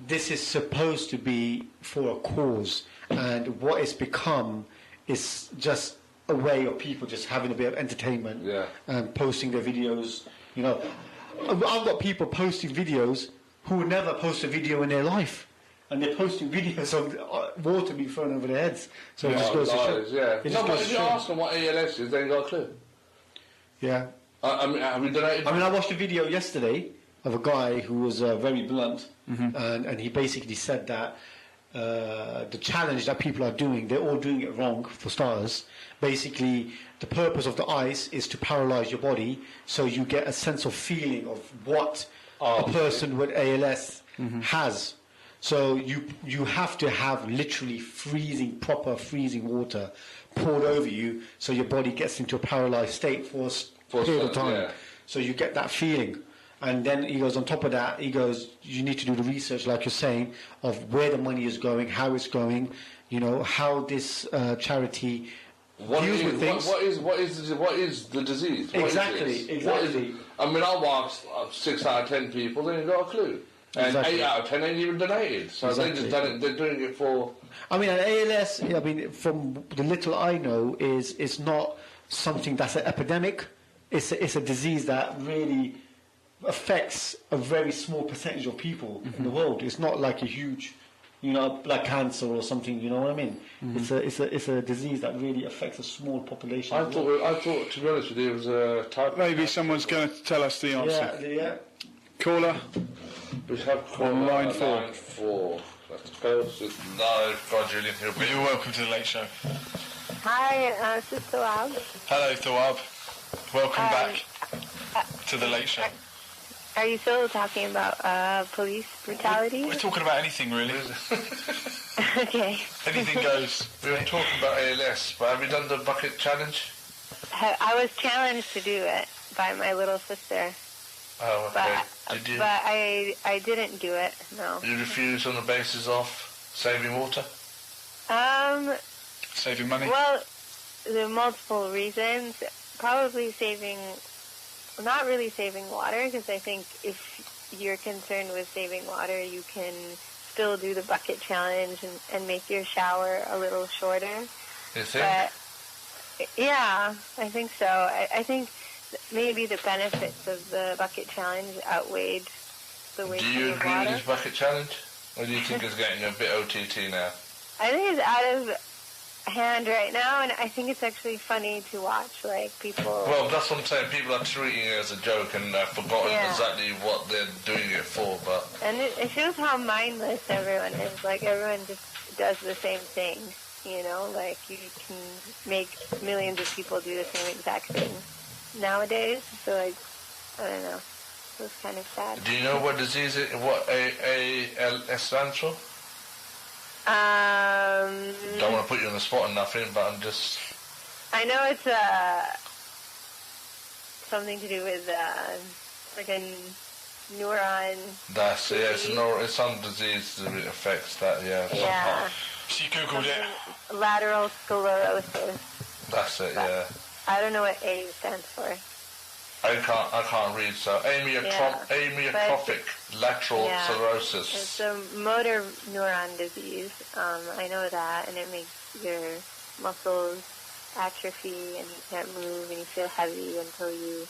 this is supposed to be for a cause, and what it's become is just a way of people just having a bit of entertainment and posting their videos. I've got people posting videos who would never post a video in their life. And they're posting videos of water being thrown over their heads. So it just goes to show. No, but if you ask them what ALS is, they ain't got a clue. Yeah. Have you donated? I watched a video yesterday of a guy who was very blunt, and he basically said that the challenge that people are doing, they're all doing it wrong, for starters. Basically, the purpose of the ice is to paralyze your body, so you get a sense of feeling of what a person with ALS has. So you have to have literally proper freezing water poured over you, so your body gets into a paralyzed state for a period of time. Yeah. So you get that feeling. And then he goes, on top of that, you need to do the research, like you're saying, of where the money is going, how it's going, how this charity deals with things. What is the disease? Exactly. I've asked 6 out of 10 people, they ain't got a clue. And 8 out of 10 ain't even donated. So they just done it. They're doing it for. An ALS. From the little I know, it's not something that's an epidemic. It's a disease that really affects a very small percentage of people in the world. It's not like a huge, like cancer or something. You know what I mean? It's a disease that really affects a small population. I thought, to be honest with you, it was a type. Maybe someone's going to tell us the answer. Yeah. Caller. We have on line 4. Line 4. Let's go. No, God, Julian. You're welcome to the Late Show. Hi, this is Thawab. Hello, Thawab. Welcome back to the Late Show. Are you still talking about police brutality? We're talking about anything, really. Okay. Anything goes. We were talking about ALS, but have you done the bucket challenge? I was challenged to do it by my little sister. Oh, okay. Did you? But I didn't do it, no. You refused on the basis of saving water? Saving money? Well, there are multiple reasons. Probably not really saving water, because I think if you're concerned with saving water, you can still do the bucket challenge and make your shower a little shorter. You think? But, yeah, I think so. I think maybe the benefits of the bucket challenge outweighed the waste of water. Do you agree with this bucket challenge? Or do you think it's getting a bit OTT now? I think it's out of hand right now, and I think it's actually funny to watch, like, people... Well, that's what I'm saying. People are treating it as a joke and forgotten exactly what they're doing it for, but... And it shows how mindless everyone is. Like, everyone just does the same thing, Like, you can make millions of people do the same exact thing nowadays, so I don't know. It was kind of sad. Do you know what disease what ALS stands for? Don't want to put you on the spot or nothing, but I'm just... I know it's something to do with neuron. That's it. Yeah, it's some disease that affects that. Yeah. Yeah. She googled it. Lateral sclerosis. That's it. But Yeah. I don't know what A stands for. I can't read. So amyotrophic lateral sclerosis. It's a motor neuron disease. I know that, and it makes your muscles atrophy, and you can't move, and you feel heavy until you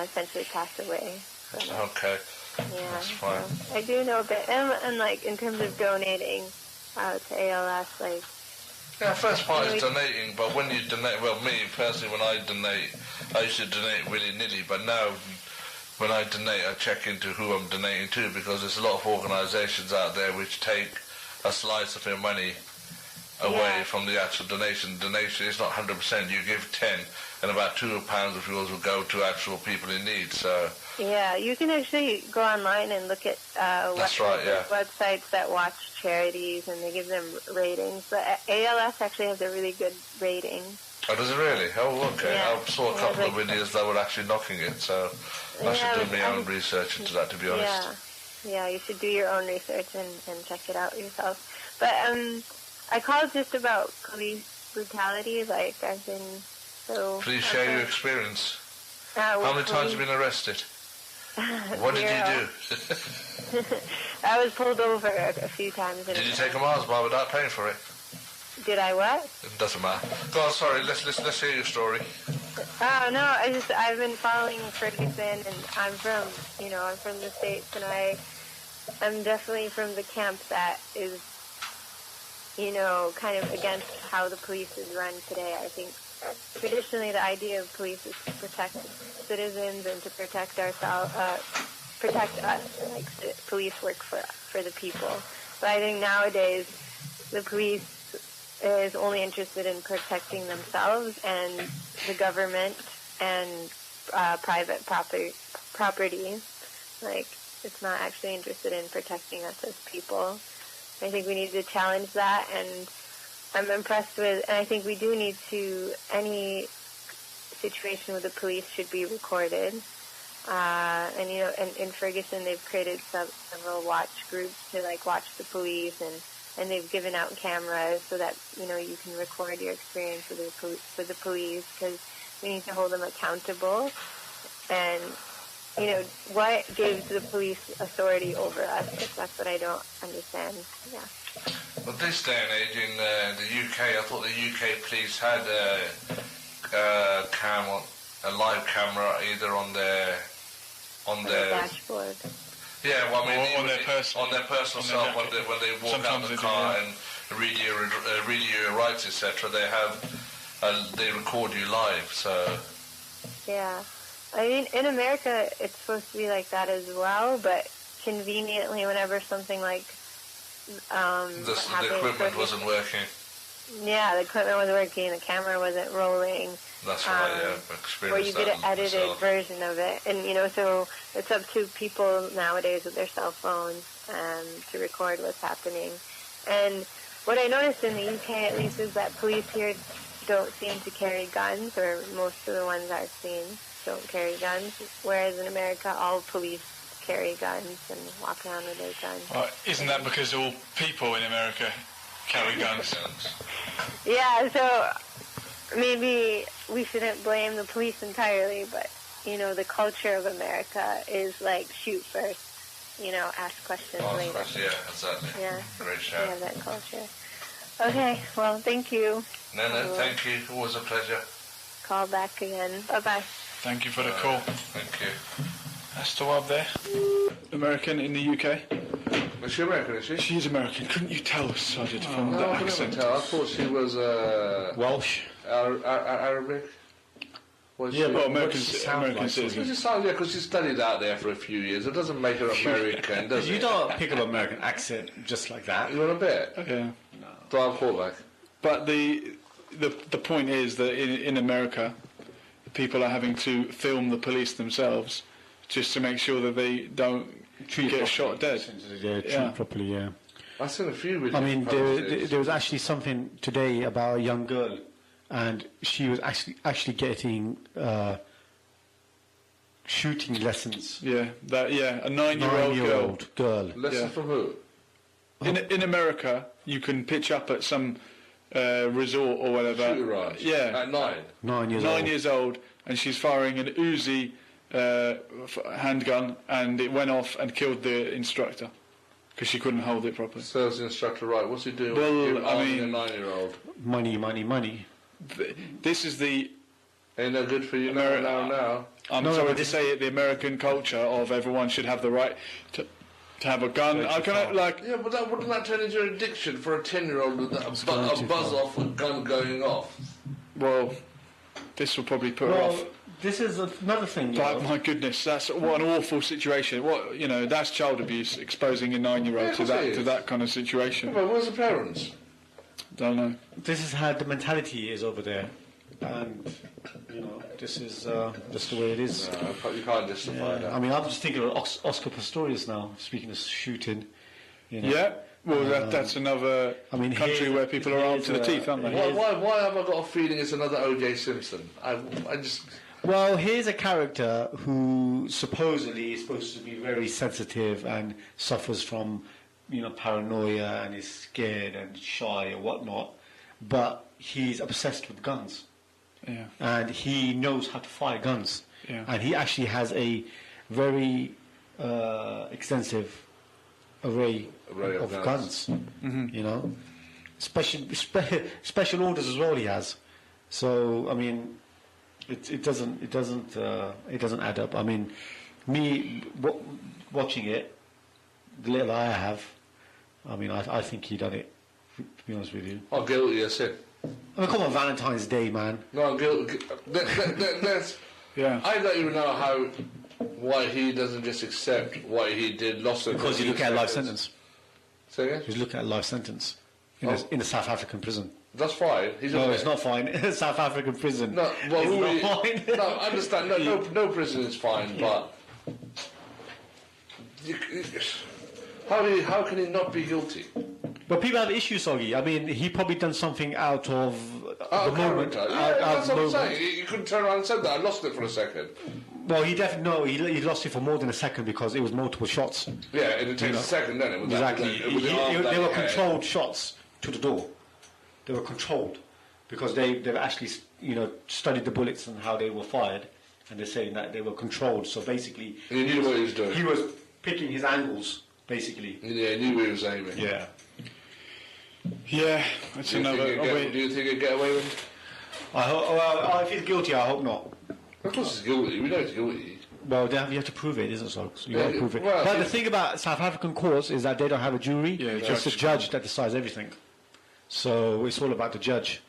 essentially pass away from it. Okay. Yeah, That's fine. so I do know a bit, and like in terms of donating to ALS, like. Yeah, first part is donating, but when you donate, well, me personally, when I donate, I used to donate willy-nilly, but now when I donate, I check into who I'm donating to, because there's a lot of organisations out there which take a slice of your money away from the actual donation. Donation is not 100%. You give 10, and about £2 of yours will go to actual people in need. So yeah, you can actually go online and look at websites that watch charities, and they give them ratings. But ALS actually has a really good rating. Oh, does it really? Oh, okay. Yeah. I saw a couple of videos that were actually knocking it, so I should do my own research into that, to be honest. Yeah, you should do your own research and check it out yourself. But I called just about police brutality. Like, I've been so... Please share your experience. How many times have you been arrested? What did you do? I was pulled over a few times. Did you take a Mars bar without paying for it? Did I what? It doesn't matter. Go on, sorry, let's hear your story. Oh no, I've been following Ferguson, and I'm from the States, and I'm definitely from the camp that is, kind of against how the police is run today. I think traditionally the idea of police is to protect citizens and to protect ourselves, protect us. Like, police work for the people. But I think nowadays the police is only interested in protecting themselves and the government and private property. Like, it's not actually interested in protecting us as people. I think we need to challenge that, and I'm impressed with, and I think we do need to, any situation with the police should be recorded. And in Ferguson, they've created several watch groups to watch the police, and they've given out cameras so that you can record your experience with the police, because we need to hold them accountable. And what gives the police authority over us? That's what I don't understand. Yeah. Well, this day and age in the UK, I thought the UK police had a live camera either on their dashboard. Yeah, well, I mean, on their personal self, when they walk out of the car and read your rights, etc. They record you live. So yeah, I mean, in America, it's supposed to be like that as well, but conveniently, whenever something like the equipment wasn't working. Yeah, the equipment wasn't working, the camera wasn't rolling. That's right, yeah. Or you get an edited version of it. And, so it's up to people nowadays with their cell phones to record what's happening. And what I noticed in the UK, at least, is that police here don't seem to carry guns, or most of the ones I've seen don't carry guns, whereas in America, all police carry guns and walk around with their guns. Isn't that because all people in America carry guns? Yeah, so maybe we shouldn't blame the police entirely, but, the culture of America is shoot first, ask questions later. Yeah, exactly. Yeah, great show. We have that culture. Okay, well, thank you. No, thank you. Always a pleasure. Call back again. Bye-bye. Thank you for the call. Thank you. That's the one there. American in the UK. Was she American, is she? She's American. Couldn't you tell, Sergeant, from No, that I couldn't accent? tell. I thought she was Welsh. Arabic. Was she? Well, American like? citizen. She sounds, because she studied out there for a few years. It doesn't make her American, does it? You don't pick up an American accent just like that. You want a bit? Okay. Drive quarterback. But the point is that in America, people are having to film the police themselves just to make sure that they don't get shot dead. Treat properly, yeah. I've seen a few videos. I mean, there was actually something today about a young girl, and she was actually getting shooting lessons. Yeah, a 9-year-old girl. Lesson Yeah. from who? In America, you can pitch up at some resort or whatever. Shooting range. Yeah, At 9. 9 years 9 old. years old, and she's firing an Uzi handgun, and it went off and killed the instructor because she couldn't hold it properly. Serves the instructor right. What's he doing? Well, I Arming mean- a 9-year-old. Money. This is the Ain't no good for you now. I'm No, sorry but to say it, the American culture of everyone should have the right to have a gun. I cannot like. Yeah, but wouldn't that turn into an addiction for a 10-year-old with a buzz off with gun going off? Well, this will probably put her off. This is another thing. But my goodness, that's what an awful situation. What that's child abuse, exposing a 9-year-old Yeah, to of course it that is. kind of situation. But where's the parents? Don't know. This is how the mentality is over there, and this is just the way it is. No, you can't justify that. I mean, I'm just thinking of Oscar Pistorius now. Speaking of shooting, Yeah. Well, that's another country here's- where people are armed to the here's, teeth, aren't they? Why have I got a feeling it's another O.J. Simpson? I just... Well, here's a character who supposedly is supposed to be very sensitive and suffers from, paranoia and is scared and shy and whatnot, but he's obsessed with guns. Yeah. And he knows how to fire guns. Yeah. And he actually has a very extensive array of guns. Mm-hmm. Special orders as well he has. So, I mean, it doesn't add up. I mean, me watching it, the little I have, I mean, I think he done it, to be honest with you. I'm guilty, I said. I mean, come on, Valentine's Day, man. No, I'm guilty. Let's... Yeah. I don't even know why he doesn't just accept what he did, lost it. Because you look at a life sentence. Say again? He's looking at a life sentence in a South African prison. That's fine. No, it's not fine. South African prison. No, well, it's not fine. No, I understand. No prison is fine, but how can he not be guilty? But people have issues, Soggy. I mean, he probably done something out of the moment. Character. Yeah, that's what I'm saying. You couldn't turn around and say that. I lost it for a second. Well, he definitely he lost it for more than a second because it was multiple shots. Yeah, and it takes a second, then it was Exactly. They They were controlled shots to the door. They were controlled because they've actually studied the bullets and how they were fired, and they're saying that they were controlled. So basically, he knew what he was doing. He was picking his angles, basically. Yeah, he knew where he was aiming. Yeah. Yeah, that's another. Do you think he'd get away with it? If he's guilty, I hope not. Of course he's guilty. We know he's guilty. Well, you have to prove it, isn't it? So you have to prove it. Well, but the thing about South African courts is that they don't have a jury. Yeah, it's the judge that decides everything. So it's all about the judge.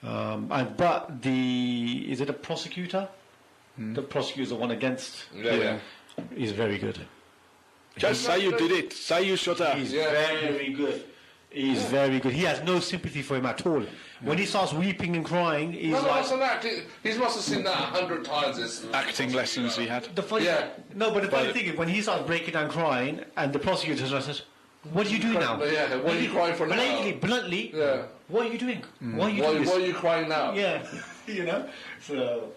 Is it a prosecutor? The prosecutor's the one against. Yeah. He's very good. Just say you did it. Say you shot her. He's very good. He's very good. He has no sympathy for him at all. When he starts weeping and crying, he's No, like... that's an act. He must have seen that 100 times. Acting lessons he had. The funny, No, but the funny thing is, when he starts breaking down crying, and the prosecutor says, "What are you doing now? Yeah, what are you crying for now?" Bluntly, Yeah. what are you doing? Why are you doing this? Why are you crying now? Yeah, So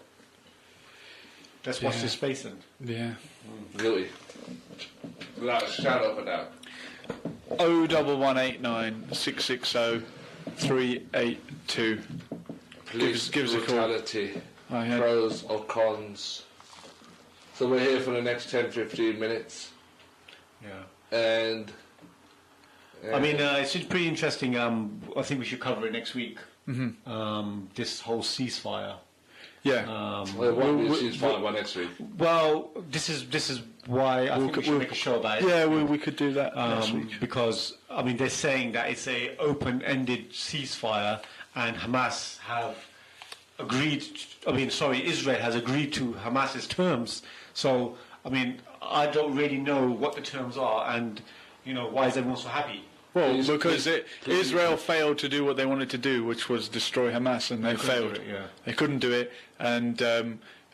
let's watch this space then. Yeah. Guilty. Shout out for that. 01189 660 382. Police Give us a call. brutality. I had- Pros or cons. So we're here for the next 10-15 minutes. Yeah. And... I mean, it's pretty interesting. I think we should cover it next week. This whole ceasefire. Yeah. well, it won't be a ceasefire by next week. Well, this is why I think we should make a show about it. Yeah, we could do that next week. Because I mean, they're saying that it's a open-ended ceasefire, and Hamas have agreed. Israel has agreed to Hamas's terms. So I mean, I don't really know what the terms are, and why is everyone so happy? Well, because Israel failed to do what they wanted to do, which was destroy Hamas, and they failed. They couldn't do it, and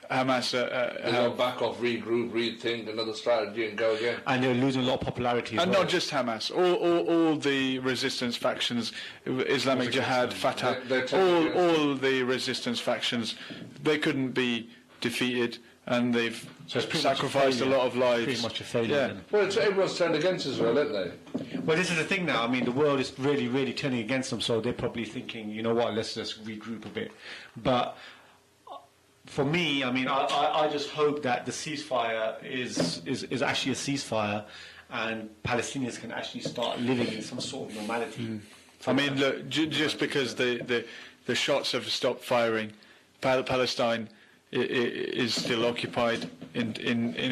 Hamas... They'll back off, regroup, rethink another strategy and go again. And they're losing a lot of popularity as And well. not just Hamas, all the resistance factions, Islamic Jihad, Fatah, all the resistance factions, they couldn't be defeated, and they've So it's pretty much a sacrificed a failure. lot of lives. Pretty much a failure. Yeah. Then. Well, everyone's turned against Israel, aren't they? Well, this is the thing now. I mean, the world is really, really turning against them, so they're probably thinking, you know what, let's just regroup a bit. But for me, I mean, I just hope that the ceasefire is actually a ceasefire, and Palestinians can actually start living in some sort of normality. I mean, look, just because the shots have stopped firing, Palestine is still occupied in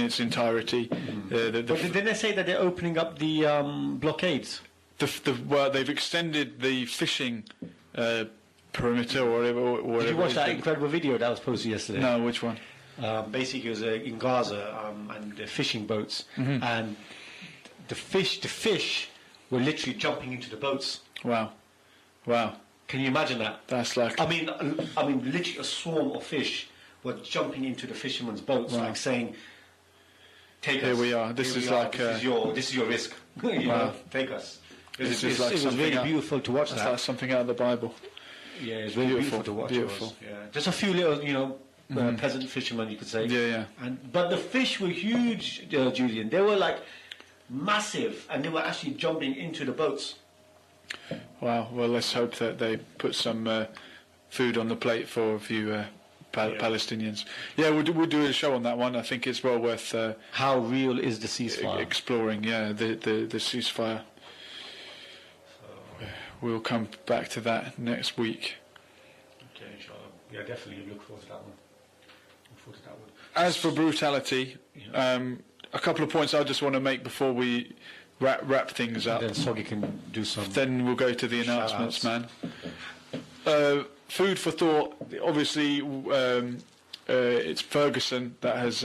its entirety. But didn't they say that they're opening up the blockades? Well, they've extended the fishing perimeter or whatever. Did you watch that incredible video that was posted yesterday? No, which one? Basically, it was in Gaza and the fishing boats, and the fish were literally jumping into the boats. Wow. Can you imagine that? That's like. I mean, literally a swarm of fish were jumping into the fishermen's boats, Wow. like saying, "Take Here us. we are. This Here is we are. like, this is your risk. You know, take us." This It is like was something really out- beautiful to watch That's that. like something out of the Bible. Yeah, it's really beautiful to watch. Beautiful. It was. Yeah, just a few little, peasant fishermen, you could say. Yeah. But the fish were huge, Julian. They were like massive, and they were actually jumping into the boats. Wow. Well, let's hope that they put some food on the plate for a few Palestinians. Yeah, we'll do a show on that one. I think it's well worth How real is the ceasefire? exploring. Yeah, the ceasefire. We'll come back to that next week. Okay, inshallah. Yeah, definitely look forward to that one. Look forward to that one. As for brutality, a couple of points I just want to make before we wrap things up. Then Soggy can do some. Then we'll go to the announcements, man. Food for thought. Obviously, it's Ferguson that has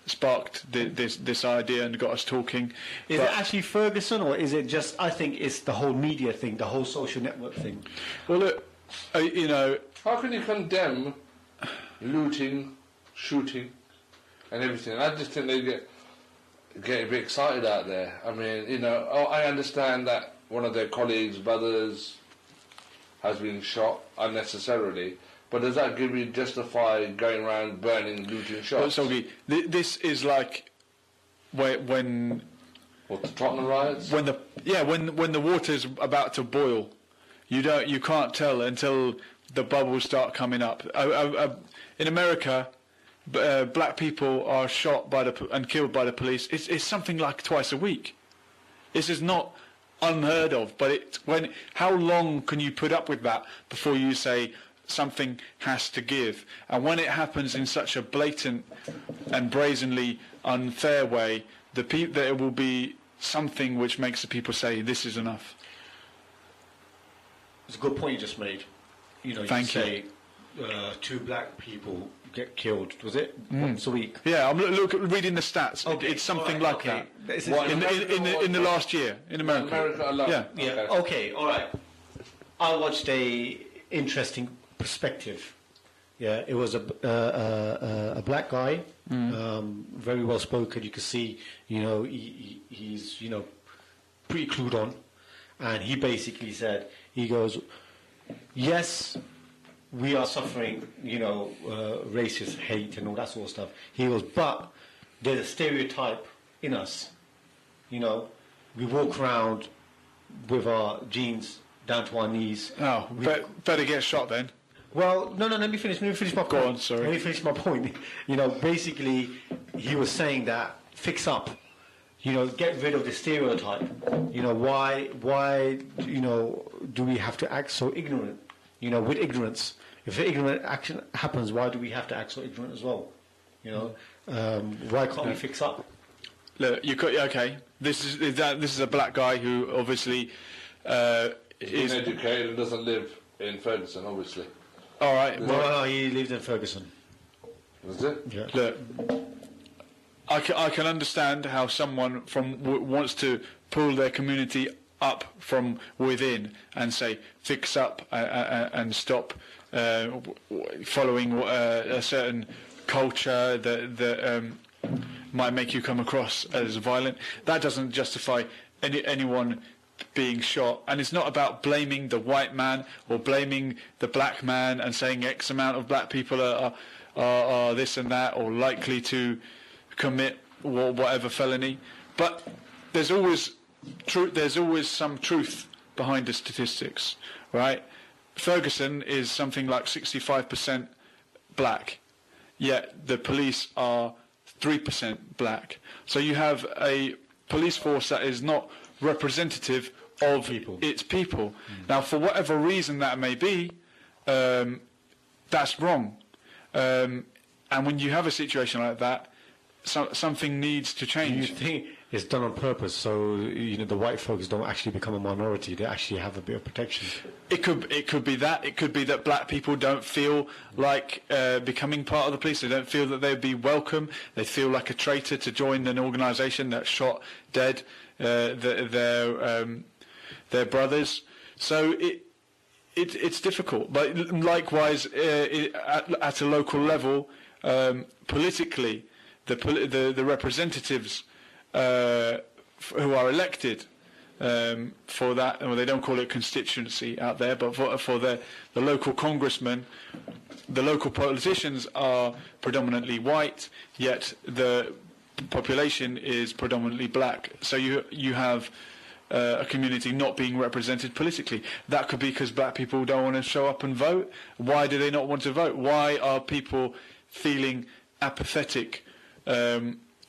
sparked this idea and got us talking. Is it actually Ferguson, or is it just? I think it's the whole media thing, the whole social network thing. Well, look, How can you condemn looting, shooting, and everything? I just think they get a bit excited out there. I mean, I understand that one of their colleagues, brothers, has been shot unnecessarily, but does that give you justify going around burning, looting shops? Soggy, this is like when What, the Tottenham riots? when the water's about to boil, you can't tell until the bubbles start coming up. In America, black people are shot and killed by the police. It's something like twice a week. This is not unheard of. But how long can you put up with that before you say something has to give? And when it happens in such a blatant and brazenly unfair way, there will be something which makes the people say this is enough. It's a good point you just made. Thank you. say 2 black people get killed. Was it once a week? Yeah, I'm reading the stats. Okay, It's something alright, like okay. that. This is- What, In the last year in America. America alone? Yeah. Yeah. Okay. All right. I watched a interesting perspective. Yeah, it was a black guy, very well spoken. You could see, he's pretty clued on, and he basically said, he goes, yes, we are suffering, racist hate and all that sort of stuff. He goes, but there's a stereotype in us. We walk around with our jeans down to our knees. Oh, better get shot then. Well, no, let me finish my point. Go on, sorry. Let me finish my point. Basically, he was saying that fix up. Get rid of the stereotype. Why, do we have to act so ignorant? With ignorance. If ignorant action happens, why do we have to act so ignorant as well? Why can't we fix up? Look, okay. This is a black guy who obviously He's is uneducated and doesn't live in Ferguson, obviously. all right. Well, he lived in Ferguson. Was it? Yeah. Look, I can understand how someone wants to pull their community up from within and say fix up and stop following a certain culture that might make you come across as violent. That doesn't justify anyone being shot, and it's not about blaming the white man or blaming the black man and saying X amount of black people are this and that, or likely to commit whatever felony. But there's always some truth behind the statistics, right? Ferguson is something like 65% black, yet the police are 3% black. So you have a police force that is not representative of its people. Now, for whatever reason that may be, that's wrong. And when you have a situation like that, something needs to change. Do you think it's done on purpose, so the white folks don't actually become a minority? They actually have a bit of protection. It could be that. It could be that black people don't feel like becoming part of the police. They don't feel that they'd be welcome. They feel like a traitor to join an organisation that shot dead their brothers. So it's difficult. But likewise, at a local level, politically, the representatives who are elected for that, well, they don't call it constituency out there, but for the local congressmen, the local politicians are predominantly white, yet the population is predominantly black. So you have a community not being represented politically. That could be because black people don't want to show up and vote. Why do they not want to vote? Why are people feeling apathetic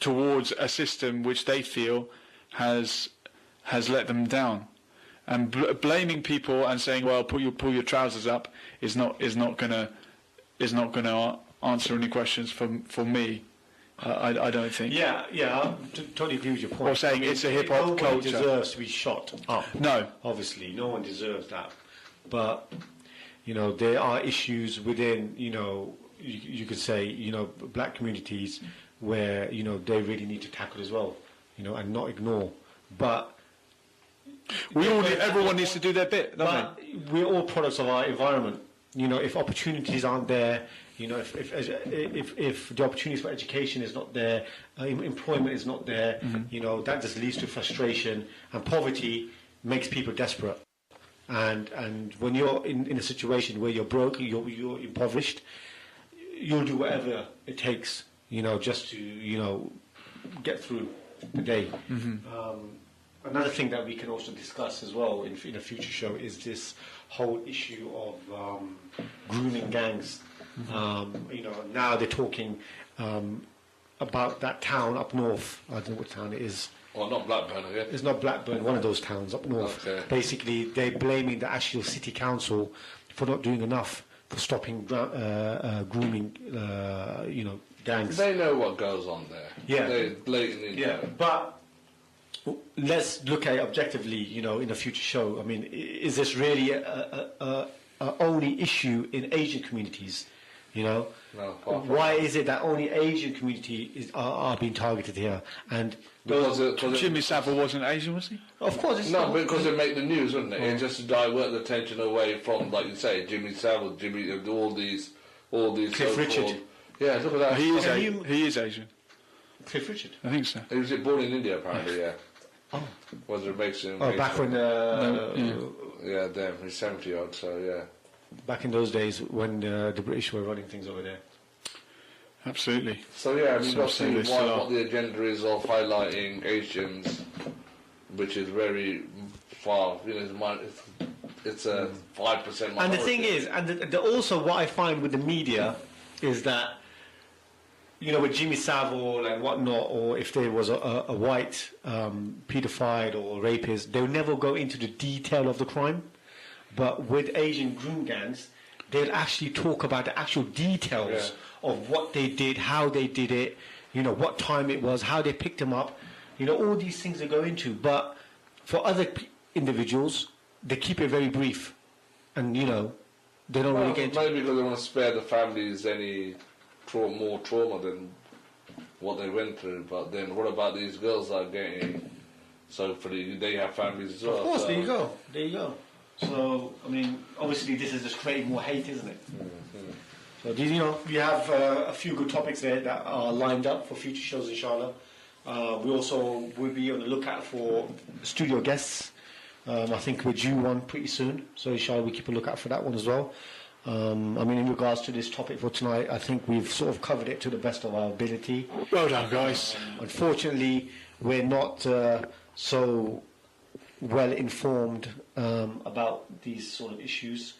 towards a system which they feel has let them down? And blaming people and saying, "Well, pull your trousers up," is not going to answer any questions for me. I don't think. Yeah, I totally agree with your point. Or saying it's a hip hop culture. No one deserves to be shot up. No, obviously, no one deserves that. But there are issues within you could say black communities where they really need to tackle as well, and not ignore. But everyone needs to do their bit, don't they? We're all products of our environment. If opportunities aren't there, if the opportunities for education is not there, employment is not there, that just leads to frustration, and poverty makes people desperate. And when you're in a situation where you're broke, you're impoverished, you'll do whatever it takes, just to get through the day. Another thing that we can also discuss as well in a future show is this whole issue of grooming gangs. Now they're talking about that town up north. I don't know what town it is. Well, not Blackburn, again. It's not Blackburn, one of those towns up north. Okay. Basically, they're blaming the actual city council for not doing enough for stopping grooming, gangs. They know what goes on there. Yeah. They blatantly know. But let's look at it objectively, in a future show. I mean, is this really a only issue in Asian communities? No, why is it that only Asian communities are being targeted here? And Jimmy Savile wasn't Asian, was he? Of course, it's not. Because it made the news, wouldn't it? It just to divert the attention away from, like you say, Jimmy Savile, all these. Cliff Richard. Yeah, look at that. He is Asian. Cliff Richard. I think so. He was born in India, apparently. Yeah. Oh. Was it makes him? Back when. Yeah, damn, he's 70 odd. So yeah. Back in those days when the British were running things over there. Absolutely. So yeah, you've got to see what the agenda is of highlighting Asians, which is very far. It's a 5% minority. And the thing is, and also what I find with the media is that, with Jimmy Savile and whatnot, or if there was a white paedophile or rapist, they'll never go into the detail of the crime. But with Asian groom gangs, they'll actually talk about the actual details of what they did, how they did it, what time it was, how they picked them up. All these things they go into. But for other individuals, they keep it very brief. And, they don't really get into maybe because they want to spare the families any more trauma than what they went through. But then what about these girls that are getting... So they have families as well. Of course, there you go. So, I mean, obviously this is just creating more hate, isn't it? So, we have a few good topics there that are lined up for future shows, inshallah. We also will be on the lookout for studio guests. I think we're due one pretty soon. So, inshallah, we keep a lookout for that one as well. I mean, in regards to this topic for tonight, I think we've sort of covered it to the best of our ability. Well done, guys. Unfortunately, we're not so well informed about these sort of issues.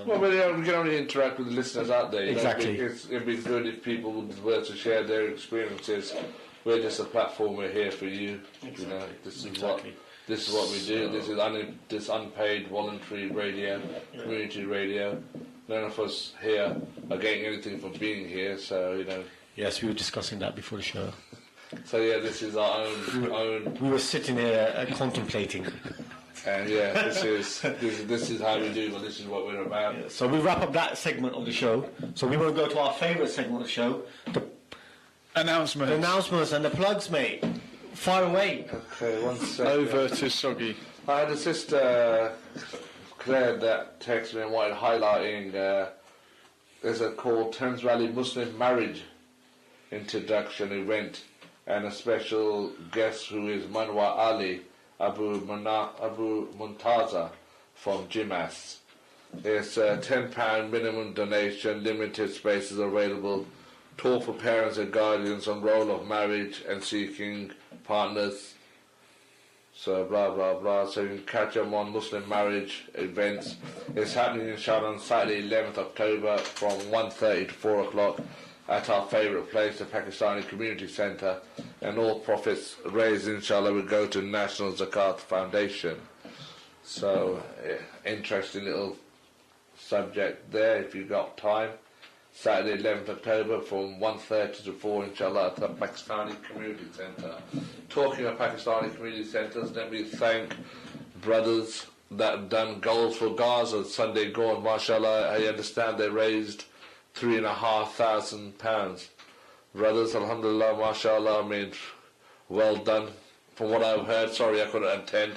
Well, we can only interact with the listeners out there. Exactly. It'd be good if people were to share their experiences. We're just a platform. We're here for you. Exactly. You know, this is Exactly. what we do. This is this unpaid voluntary radio, community radio. None of us here are getting anything from being here. So you know. Yes, we were discussing that before the show. So yeah, this is our own. We were sitting here contemplating. And yeah, this is how we do. Well, this is what we're about. Yeah, so we wrap up that segment of the show. So we want to go to our favourite segment of the show, the announcements and the plugs, mate. Fire away. Okay, one second. Over to Soggy. I had a sister, Claire, that texted me and wanted highlighting. There's a called Thames Valley Muslim Marriage introduction event, and a special guest who is Manwar Ali Abu Muntaza from Jimas. It's a £10 minimum donation, limited spaces available. Talk for parents and guardians on role of marriage and seeking partners. So blah blah blah. So you can catch them on Muslim marriage events. It's happening inshallah on Saturday 11th October from 1:30 to 4 o'clock at our favourite place, the Pakistani Community Centre, and all profits raised inshallah will go to National Zakat Foundation. So interesting little subject there if you've got time. Saturday 11th October from 1:30 to 4 inshallah at the Pakistani Community Centre. Talking of Pakistani Community Centres, let me thank brothers that have done goals for Gaza Sunday gone. MashaAllah, I understand they raised £3,500. Brothers, alhamdulillah, mashallah, I mean, well done. From what I've heard, sorry I couldn't attend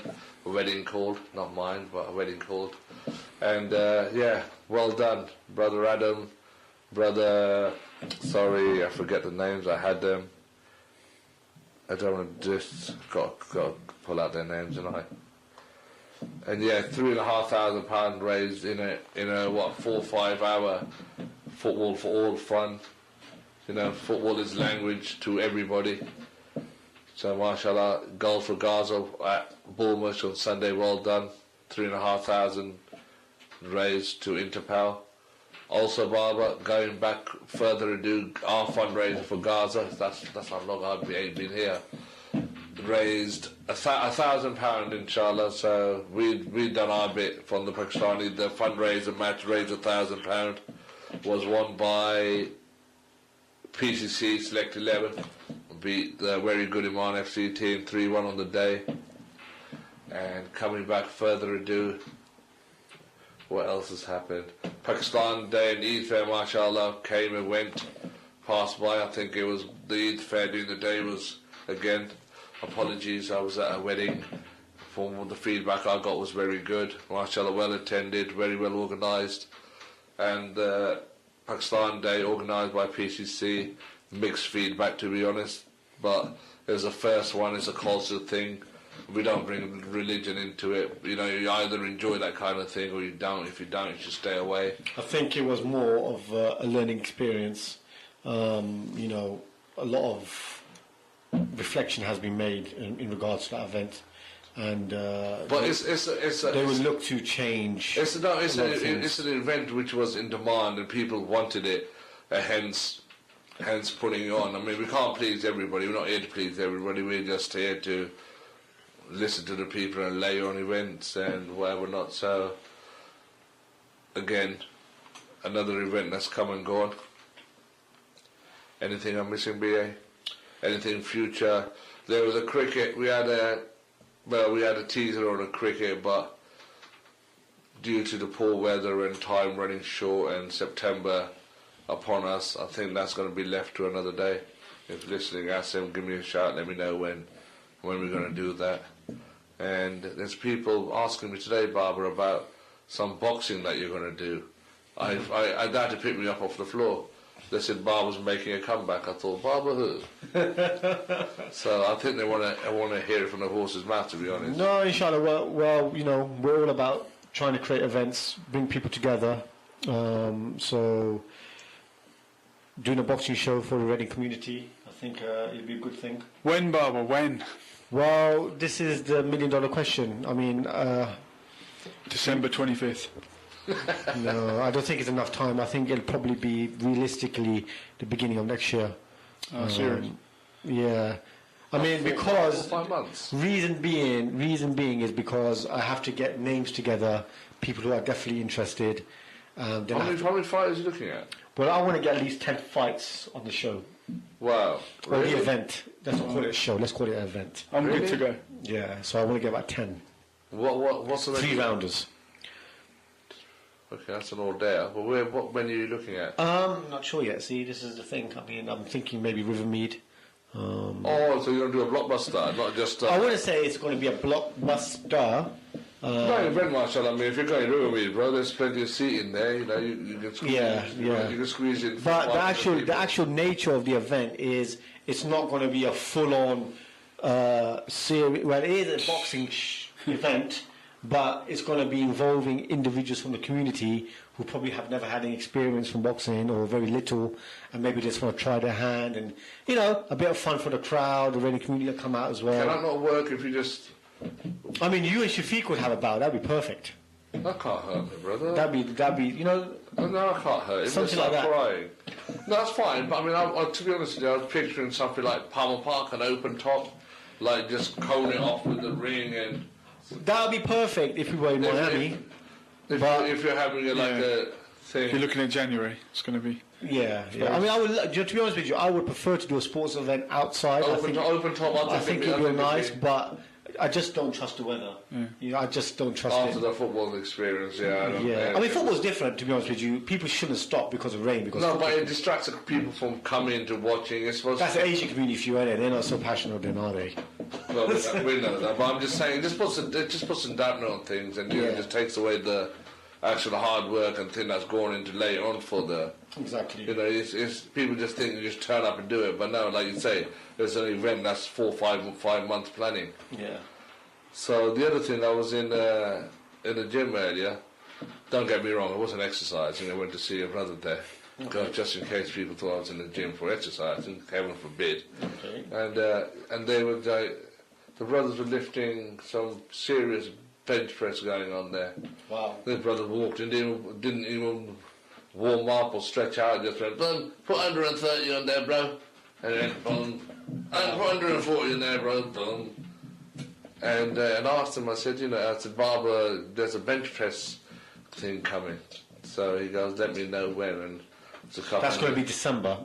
a wedding called, not mine, but a wedding called. And yeah, well done, Brother Adam, Brother, sorry, I forget the names, I had them. I don't want to just, got to pull out their names, and And yeah, £3,500 raised in a what 4 or 5 hour football for all fun. You know, football is language to everybody. So mashallah, goal for Gaza at Bournemouth on Sunday, well done. £3,500 raised to Interpal. Also, Babar, going back further ado, our fundraiser for Gaza, that's how long I've been here, raised £1,000 inshallah. So we'd done our bit from the Pakistani. The fundraiser match raised £1,000, was won by PCC Select 11, beat the very good Iman FC team 3-1 on the day. And coming back further ado, what else has happened? Pakistan Day and Eid Fair, mashallah, came and went, passed by. I think it was the Eid Fair during the day was, again, apologies, I was at a wedding. From the feedback I got was very good, mashallah, well attended, very well organised. And Pakistan Day organised by PCC, mixed feedback to be honest, but it was the first one, it's a cultural thing. We don't bring religion into it. You know, you either enjoy that kind of thing or you don't. If you don't, you should stay away. I think it was more of a learning experience. You know, a lot of reflection has been made in regards to that event, and but they will look to change. It's an event which was in demand and people wanted it, hence putting it on. I mean, we can't please everybody. We're not here to please everybody. We're just here to listen to the people and lay on events and whatever not. So again, another event that's come and gone. Anything I'm missing, BA? Anything future? There was a cricket. We had a teaser on a cricket, but due to the poor weather and time running short and September upon us, I think that's going to be left to another day. If you're listening, ask them, give me a shout, let me know when we're going to do that. And there's people asking me today, Barbara, about some boxing that you're going to do. I had to pick me up off the floor. They said Barbara's making a comeback. I thought, Barbara who? So I think they want to hear it from the horse's mouth, to be honest. No, inshallah. Well, you know, we're all about trying to create events, bring people together, So doing a boxing show for the Reading community, I think it'd be a good thing. When, Barbara? When? Well, this is the million-dollar question. I mean, December 25th. no, I don't think it's enough time. I think it'll probably be realistically the beginning of next year. Oh, serious? Yeah. I mean, because 5 months. reason being is because I have to get names together, people who are definitely interested. Then How many fighters are you looking at? well, I want to get at least 10 fights on the show. Wow. Or Really? the event. Let's not call it a show. Let's call it an event. I'm good to go. Yeah. So I want to get about 10. What's the 3 rounders. Okay, that's an ordeal. Well, what menu are you looking at? Not sure yet. See, this is the thing. I mean, I'm thinking maybe Rivermead. Oh, so you're going to do a blockbuster, not just... I wouldn't say it's going to be a blockbuster. no, event marshal. I mean, if you're going to with, bro, there's plenty of seating there. You know, you can squeeze. You can squeeze in. But the actual nature of the event is it's not going to be a full-on series. Well, it is a boxing event, but it's going to be involving individuals from the community who probably have never had any experience from boxing or very little, and maybe just want to try their hand, and a bit of fun for the crowd. The Reading community will come out as well. Can that not work if you just... I mean, you and Shafiq would have a bout. That'd be perfect. That can't hurt me, brother. That'd be. No, I can't hurt him. Something like that. Crying. No, that's fine. But I mean, to be honest with you, I was picturing something like Palmer Park, an open top, like just cone it off with the ring, and That would be perfect if we were in Miami. if you're having a thing. If you're looking at January, it's going to be... Yeah. I mean, I would. To be honest with you, I would prefer to do a sports event outside. Open top. I think it would be nice, but I just don't trust the weather. I just don't trust after it. the football experience, yeah. I mean, football's different. To be honest with you, people shouldn't stop because of rain. Because no, but it distracts people from coming to watching. It's supposed that's to... the Asian community for you, ain't it? They're not so passionate, then, are they? Well, we know that, but I'm just saying, it just puts some dampener on things, and it just takes away the actual hard work and thing that's gone into later on for the... Exactly. It's people just think you just turn up and do it, but no, like you say, there's an event that's 4 or 5 months planning. Yeah. So the other thing, I was in the gym earlier. Don't get me wrong, I wasn't exercising. I went to see a brother there, just in case people thought I was in the gym for exercising. Heaven forbid. Okay. And they were the brothers were lifting some serious bench press going on there. Wow. The brother walked in, didn't even warm up or stretch out. Just went, boom, put 130 on there, bro. And then boom, and put 140 in there, bro. Boom. And I asked him, I said, Babar, there's a bench press thing coming. So he goes, let me know when. And it's a couple. That's going to be December.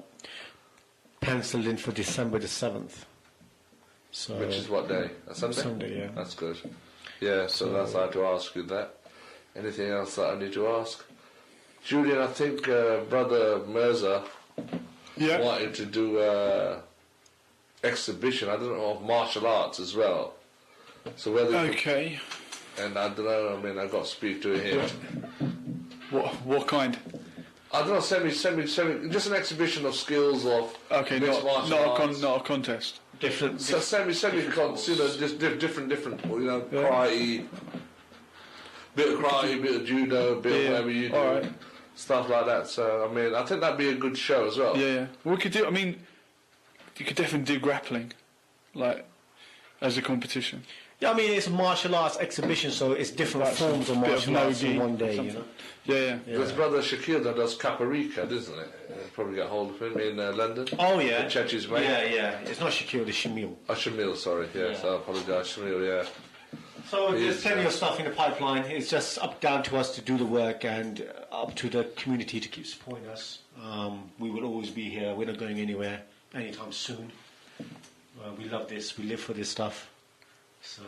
Penciled in for December the 7th. So Which is what day? A Sunday? Sunday, yeah. That's good. Yeah, so that's I had to ask you that. Anything else that I need to ask? Julian, I think Brother Mirza wanted to do exhibition, I don't know, of martial arts as well. So whether Okay. and I don't know, I mean, I got to speak to him. What kind? I don't know, semi, just an exhibition of skills of Okay, mixed martial arts. not a contest. different. So just different, karate, bit of karate, bit of judo, bit of whatever you do, alright. stuff like that. So I mean, I think that'd be a good show as well. Yeah. We could do. I mean, you could definitely do grappling, like as a competition. Yeah, I mean, it's a martial arts exhibition, so it's different Like forms of bit of martial arts in no-gi, one day, something. you know. Yeah. There's brother Shakir that does Caparika, doesn't it? Probably get hold of him in London. Oh, yeah. Chechi's mate. Yeah. It's not Shaquille, it's Shamil. Oh, Shamil, sorry. Yes, I apologise. Shamil, yeah. So He there's is, plenty of stuff in the pipeline. It's just down to us to do the work and up to the community to keep supporting us. We will always be here. We're not going anywhere anytime soon. We love this. We live for this stuff. So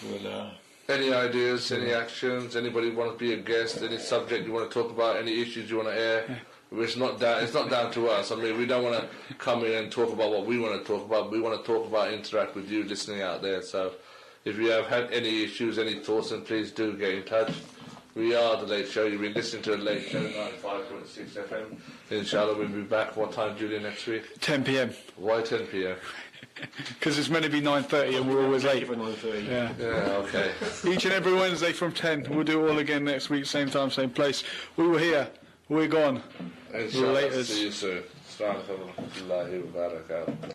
we'll... Any ideas, any actions, anybody want to be a guest, any subject you want to talk about, any issues you want to air? It's not down to us. I mean, we don't want to come in and talk about what we want to talk about. We want to talk about, interact with you listening out there. So if you have had any issues, any thoughts, then please do get in touch. We are The Late Show. You've been listening to The Late Show, 95.6 FM. Inshallah, we'll be back. What time, Julian, next week? 10 p.m. Why 10 p.m.? Because it's meant to be 9:30 and we're always late. For 9:30. Yeah. Yeah, okay. Each and every Wednesday from 10. We'll do it all again next week, same time, same place. We were here. We're gone. Inshallah, Laters. see you soon. Assalamu alaikum wa rahmatullahi wa barakatuh.